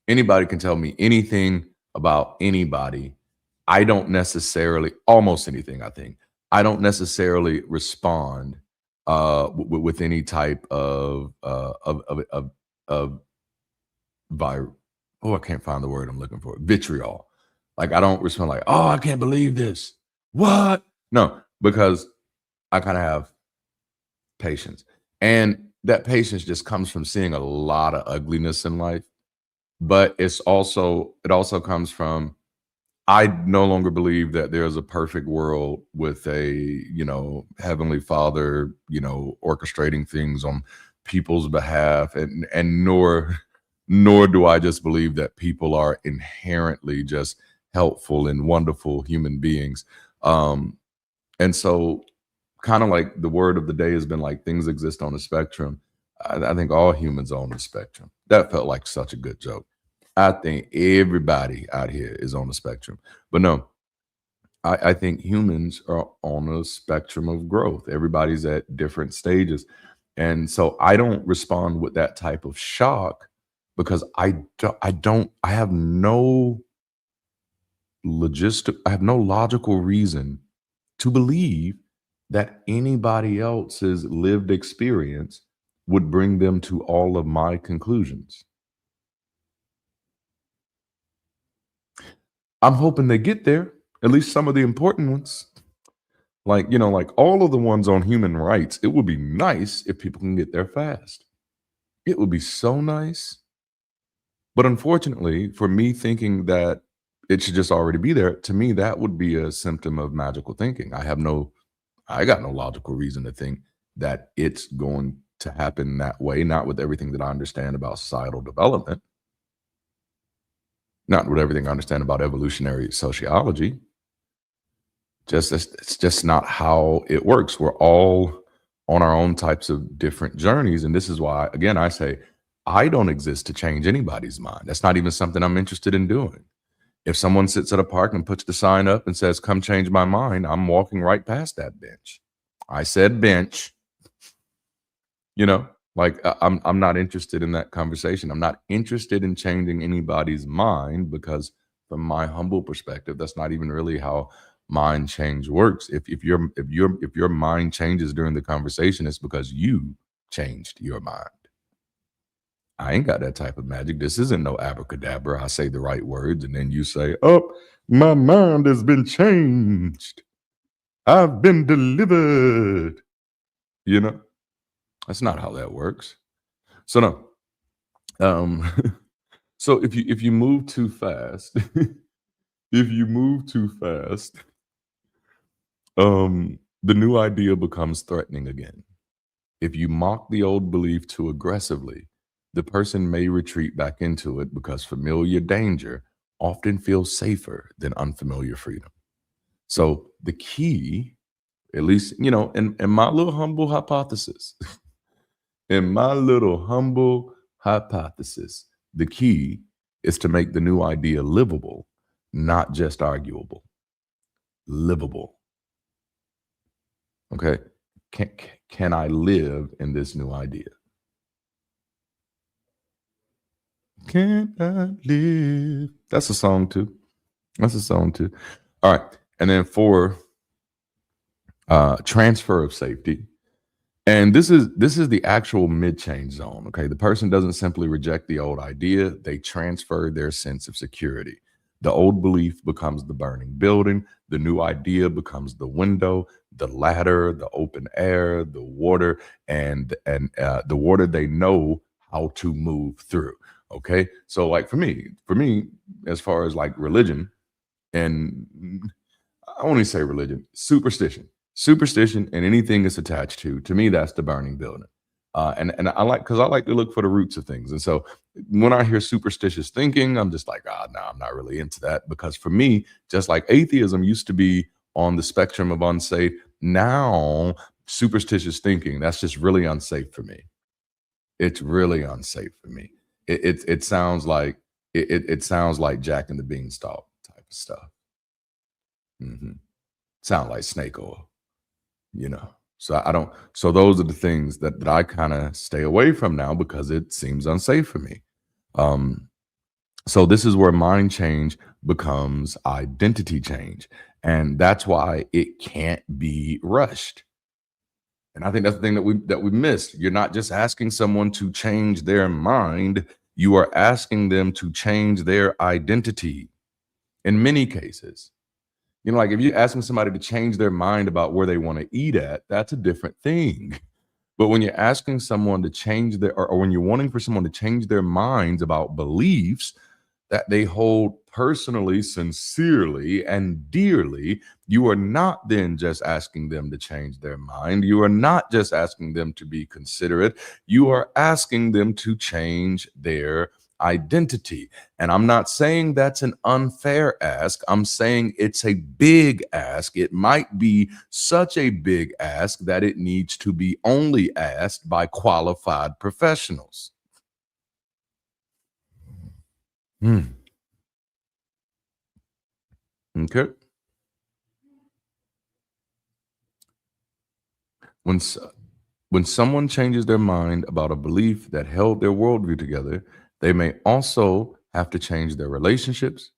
Anybody can tell me anything about anybody. I don't necessarily, almost anything, I think. I don't necessarily respond with any type of vi- oh, I can't find the word I'm looking for. Vitriol. Like I don't respond like, oh, I can't believe this. What? No, because I kind of have patience. And that patience just comes from seeing a lot of ugliness in life, but it also comes from I no longer believe that there's a perfect world with a, heavenly father, orchestrating things on people's behalf, and nor do I just believe that people are inherently just helpful and wonderful human beings. Um and so kind of like the word of the day has been like things exist on a spectrum. I think all humans are on the spectrum. That felt like such a good joke. I think everybody out here is on the spectrum. But no, I think humans are on a spectrum of growth. Everybody's at different stages. And so I don't respond with that type of shock because I have no I have no logical reason to believe that anybody else's lived experience would bring them to all of my conclusions. I'm hoping they get there, at least some of the important ones. Like all of the ones on human rights, it would be nice if people can get there fast. It would be so nice. But unfortunately, for me thinking that it should just already be there, to me, that would be a symptom of magical thinking. I got no logical reason to think that it's going to happen that way, not with everything that I understand about societal development, not with everything I understand about evolutionary sociology. It's just not how it works. We're all on our own types of different journeys, and this is why, again, I say I don't exist to change anybody's mind. That's not even something I'm interested in doing. If someone sits at a park and puts the sign up and says, "Come change my mind," I'm walking right past that bench. I said bench, you know, like I'm not interested in that conversation. I'm not interested in changing anybody's mind because, from my humble perspective, that's not even really how mind change works. If your mind changes during the conversation, it's because you changed your mind. I ain't got that type of magic. This isn't no abracadabra. I say the right words and then you say, "Oh, my mind has been changed. I've been delivered." You know, that's not how that works. So no. Um so if you move too fast, if you move too fast, the new idea becomes threatening again. If you mock the old belief too aggressively, the person may retreat back into it because familiar danger often feels safer than unfamiliar freedom. So the key, at least, in my little humble hypothesis, in my little humble hypothesis, the key is to make the new idea livable, not just arguable. Livable. Okay. can can I live in this new idea? Can I live? That's a song too. That's a song too. All right. And then for transfer of safety, and this is the actual mid-change zone, okay? The person doesn't simply reject the old idea, they transfer their sense of security. The old belief becomes the burning building, the new idea becomes the window, the ladder, the open air, the water, and the water they know how to move through, okay? So, like, for me, as far as, like, religion, and I only say religion, superstition, and anything it's attached to me, that's the burning building. And I like because I like to look for the roots of things. And so when I hear superstitious thinking, I'm just like, ah, no, I'm not really into that. Because for me, just like atheism used to be on the spectrum of unsafe, now superstitious thinking, that's just really unsafe for me. It's really unsafe for me. It sounds like it sounds like Jack and the Beanstalk type of stuff. Mhm. Sound like snake oil, you know? So I don't so those are the things that I kinda stay away from now because it seems unsafe for me. Um, so this is where mind change becomes identity change, and that's why it can't be rushed. And I think that's the thing that we missed. You're not just asking someone to change their mind, you are asking them to change their identity in many cases. You know, like if you're asking somebody to change their mind about where they want to eat at, that's a different thing. But when you're asking someone to change or when you're wanting for someone to change their minds about beliefs that they hold personally, sincerely, and dearly, you are not then just asking them to change their mind. You are not just asking them to be considerate. You are asking them to change their identity. And I'm not saying that's an unfair ask. I'm saying it's a big ask. It might be such a big ask that it needs to be only asked by qualified professionals. Hmm. Okay. When s- when someone changes their mind about a belief that held their worldview together, they may also have to change their relationships,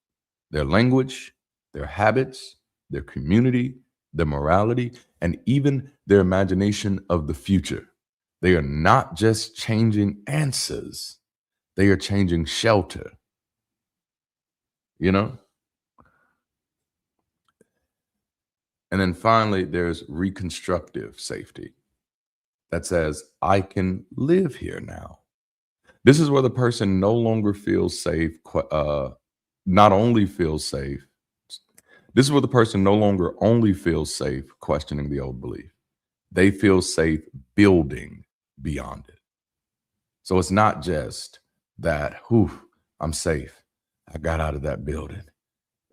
their language, their habits, their community, their morality, and even their imagination of the future. They are not just changing answers, they are changing shelter, you know? And then finally, there's reconstructive safety that says, I can live here now. This is where the person no longer feels safe, not only feels safe. This is where the person no longer only feels safe questioning the old belief. They feel safe building beyond it. So it's not just that, whew, I'm safe. I got out of that building.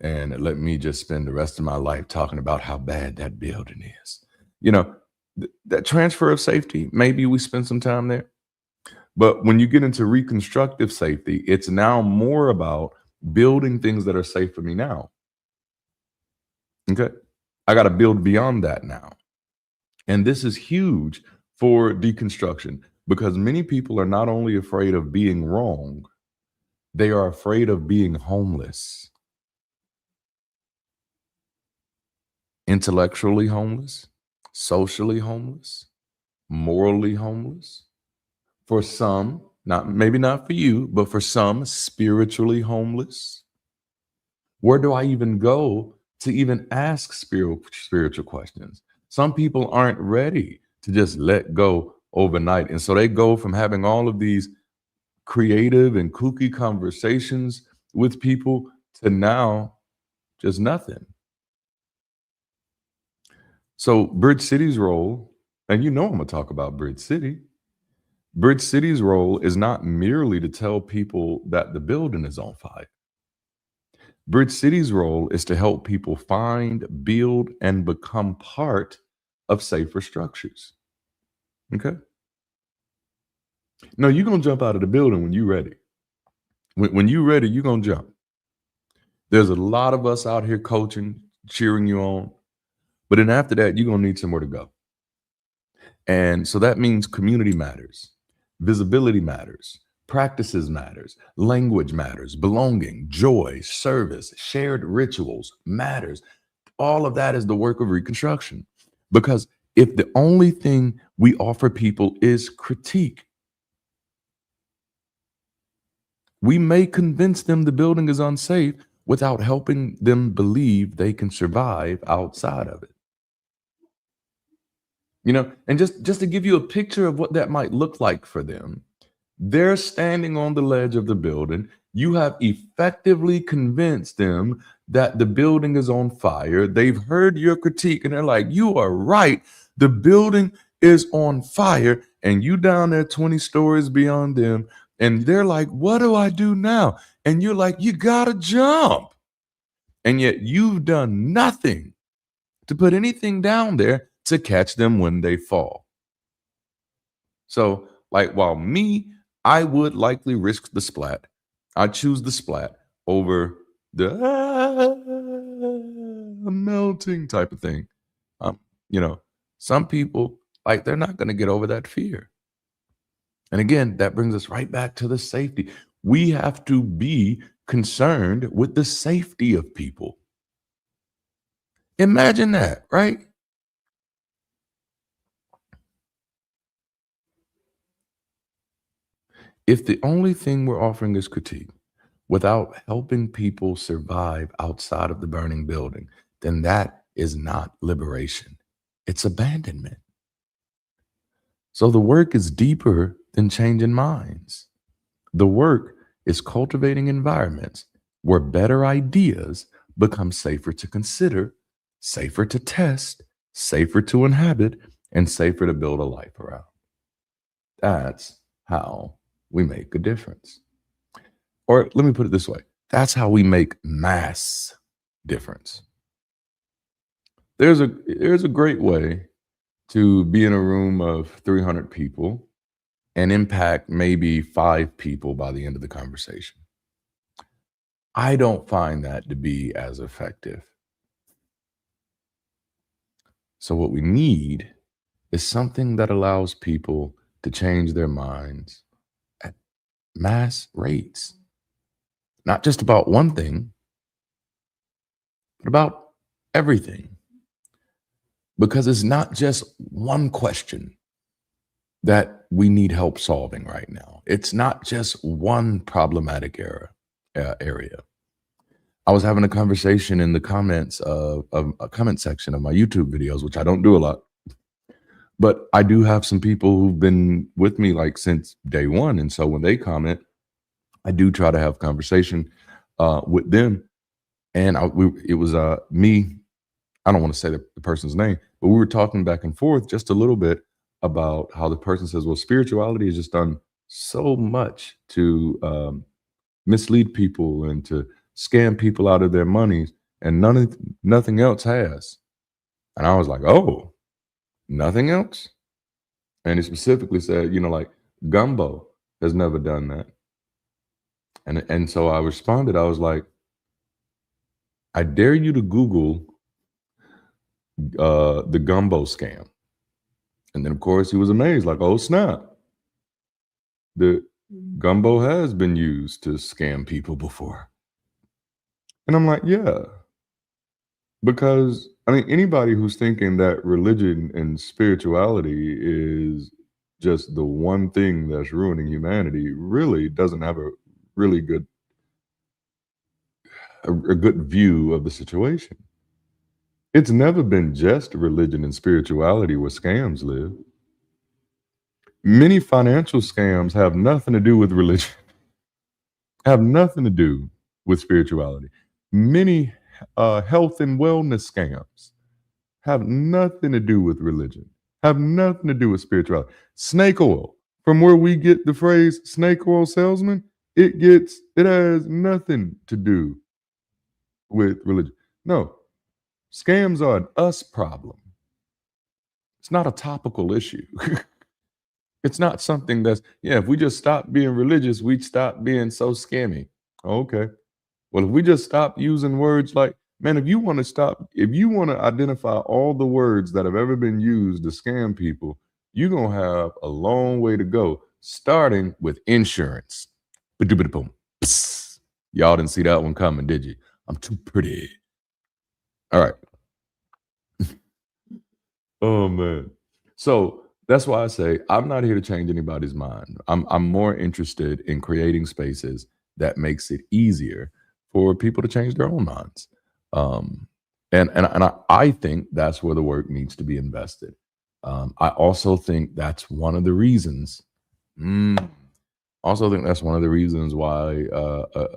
And let me just spend the rest of my life talking about how bad that building is. You know, that transfer of safety, maybe we spend some time there. But when you get into reconstructive safety, it's now more about building things that are safe for me now. Okay. I got to build beyond that now. And this is huge for deconstruction because many people are not only afraid of being wrong, they are afraid of being homeless, intellectually homeless, socially homeless, morally homeless. For some, not maybe not for you, but for some, spiritually homeless. Where do I even go to even ask spiritual questions? Some people aren't ready to just let go overnight. And so they go from having all of these creative and kooky conversations with people to now just nothing. So Bridge City's role, and you know I'm gonna talk about Bridge City. Bridge City's role is not merely to tell people that the building is on fire. Bridge City's role is to help people find, build, and become part of safer structures. Okay. No, you're gonna jump out of the building when you're ready. When you're ready, you're gonna jump. There's a lot of us out here coaching, cheering you on, but then after that, you're gonna need somewhere to go. And so that means community matters, visibility matters, practices matters, language matters, belonging, joy, service, shared rituals matters. All of that is the work of reconstruction. Because if the only thing we offer people is critique, we may convince them the building is unsafe without helping them believe they can survive outside of it. And just to give you a picture of what that might look like for them, they're standing on the ledge of the building. You have effectively convinced them that the building is on fire. They've heard your critique and they're like, you are right. The building is on fire. And you down there 20 stories beyond them. And they're like, what do I do now? And you're like, you gotta jump. And yet you've done nothing to put anything down there to catch them when they fall. So, like, while I would likely risk the splat. I choose the splat over the melting type of thing. Um, you know, some people, like, they're not going to get over that fear. And again, that brings us right back to the safety. We have to be concerned with the safety of people. Imagine that, right? If the only thing we're offering is critique without helping people survive outside of the burning building, then that is not liberation. It's abandonment. So the work is deeper than changing minds. The work is cultivating environments where better ideas become safer to consider, safer to test, safer to inhabit, and safer to build a life around. That's how we make a difference. Or let me put it this way, that's how we make mass difference. There's a great way to be in a room of 300 people and impact maybe 5 people by the end of the conversation. I don't find that to be as effective. So what we need is something that allows people to change their minds at mass rates. Not just about one thing, but about everything. Because it's not just one question that we need help solving right now. It's not just one problematic area. I was having a conversation in the comments of a comment section of my YouTube videos, which I don't do a lot, but I do have some people who've been with me like since day one. And so when they comment, I do try to have conversation with them. And it was me. I don't want to say the person's name, but we were talking back and forth just a little bit about how the person says, well, spirituality has just done so much to mislead people and to scam people out of their monies, and nothing else has. And I was like, oh, nothing else? And he specifically said, like gumbo has never done that. And so I responded, I was like, I dare you to Google the gumbo scam. And then of course he was amazed, like, oh snap. The gumbo has been used to scam people before. And I'm like, yeah. Because I mean, anybody who's thinking that religion and spirituality is just the one thing that's ruining humanity really doesn't have a really good view of the situation. It's never been just religion and spirituality where scams live. Many financial scams have nothing to do with religion, have nothing to do with spirituality. Many health and wellness scams have nothing to do with religion, have nothing to do with spirituality. Snake oil, from where we get the phrase snake oil salesman, it has nothing to do with religion. No, scams are an us problem. It's not a topical issue. It's not something if we just stop being religious, we'd stop being so scammy. Okay. Well, if we just stop using words like, man, if you want to identify all the words that have ever been used to scam people, you're going to have a long way to go, starting with insurance. Ba-doom. Y'all didn't see that one coming, did you? I'm too pretty. All right. Oh, man. So that's why I say I'm not here to change anybody's mind. I'm more interested in creating spaces that makes it easier for people to change their own minds. Um, and I think that's where the work needs to be invested. I also think that's one of the reasons. Mm, also think that's one of the reasons why a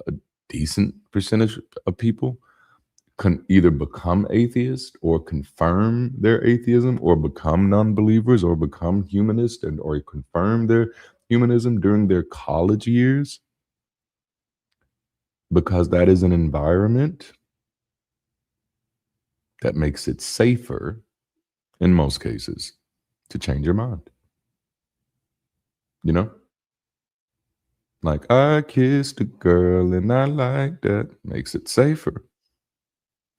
decent percentage of people can either become atheist or confirm their atheism or become non-believers or become humanist and or confirm their humanism during their college years, because that is an environment that makes it safer in most cases to change your mind. You know? Like, I kissed a girl and I like that. Makes it safer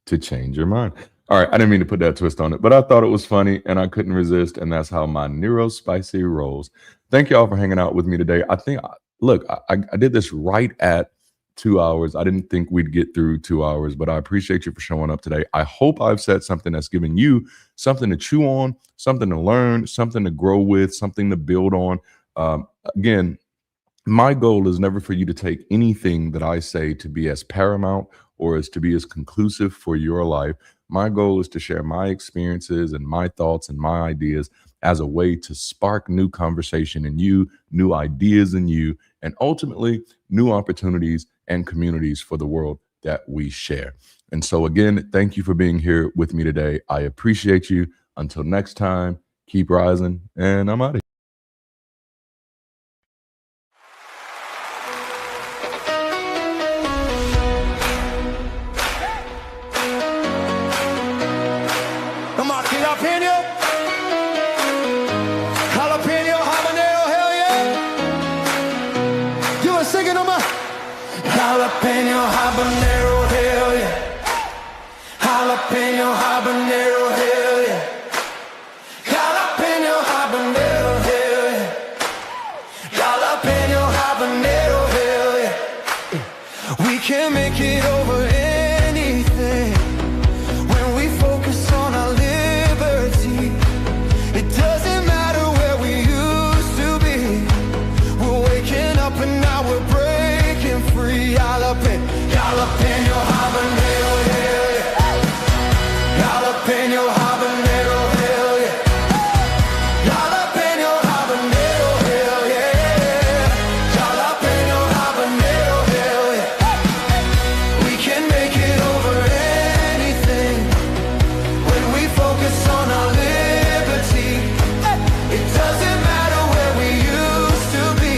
to change your mind. All right, I didn't mean to put that twist on it, but I thought it was funny and I couldn't resist, and that's how my neurospicy rolls. Thank y'all for hanging out with me today. I think, look, I did this right at 2 hours. I didn't think we'd get through 2 hours, but I appreciate you for showing up today. I hope I've said something that's given you something to chew on, something to learn, something to grow with, something to build on. Again, my goal is never for you to take anything that I say to be as paramount or as to be as conclusive for your life. My goal is to share my experiences and my thoughts and my ideas as a way to spark new conversation in you, new ideas in you, and ultimately new opportunities and communities for the world that we share. And so again, thank you for being here with me today. I appreciate you. Until next time, keep rising, and I'm out of here. Jalapeno habanero, hell yeah. Jalapeno habanero, hell yeah. Jalapeno habanero, hell yeah. Jalapeno habanero, hell yeah. We can make it over anything when we focus on our liberty. It doesn't matter where we used to be. We're waking up and now we're breaking free. Jalapeno habanero, hell yeah. Jalapeno habanero, hell yeah. Jalapeno habanero, hell yeah. Jalapeno habanero, hell yeah. We can make it over anything when we focus on our liberty. It doesn't matter where we used to be.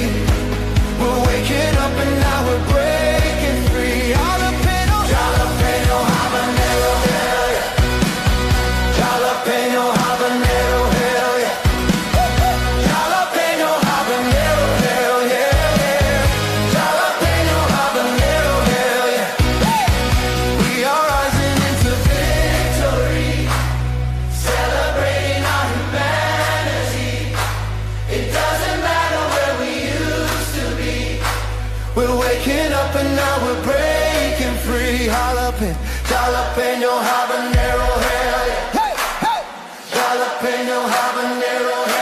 We're waking up and now we're breaking free. Jalapeno habanero, hell yeah. Jalapeno habanero, hell yeah. Jalapeno habanero, hell yeah. Jalapeno habanero, hell yeah. We are rising into victory, celebrating our humanity. It doesn't matter where we used to be. We're waking up and now we're breaking free. Jalapeno habanero, hell yeah. Jalapeno habanero, hell yeah.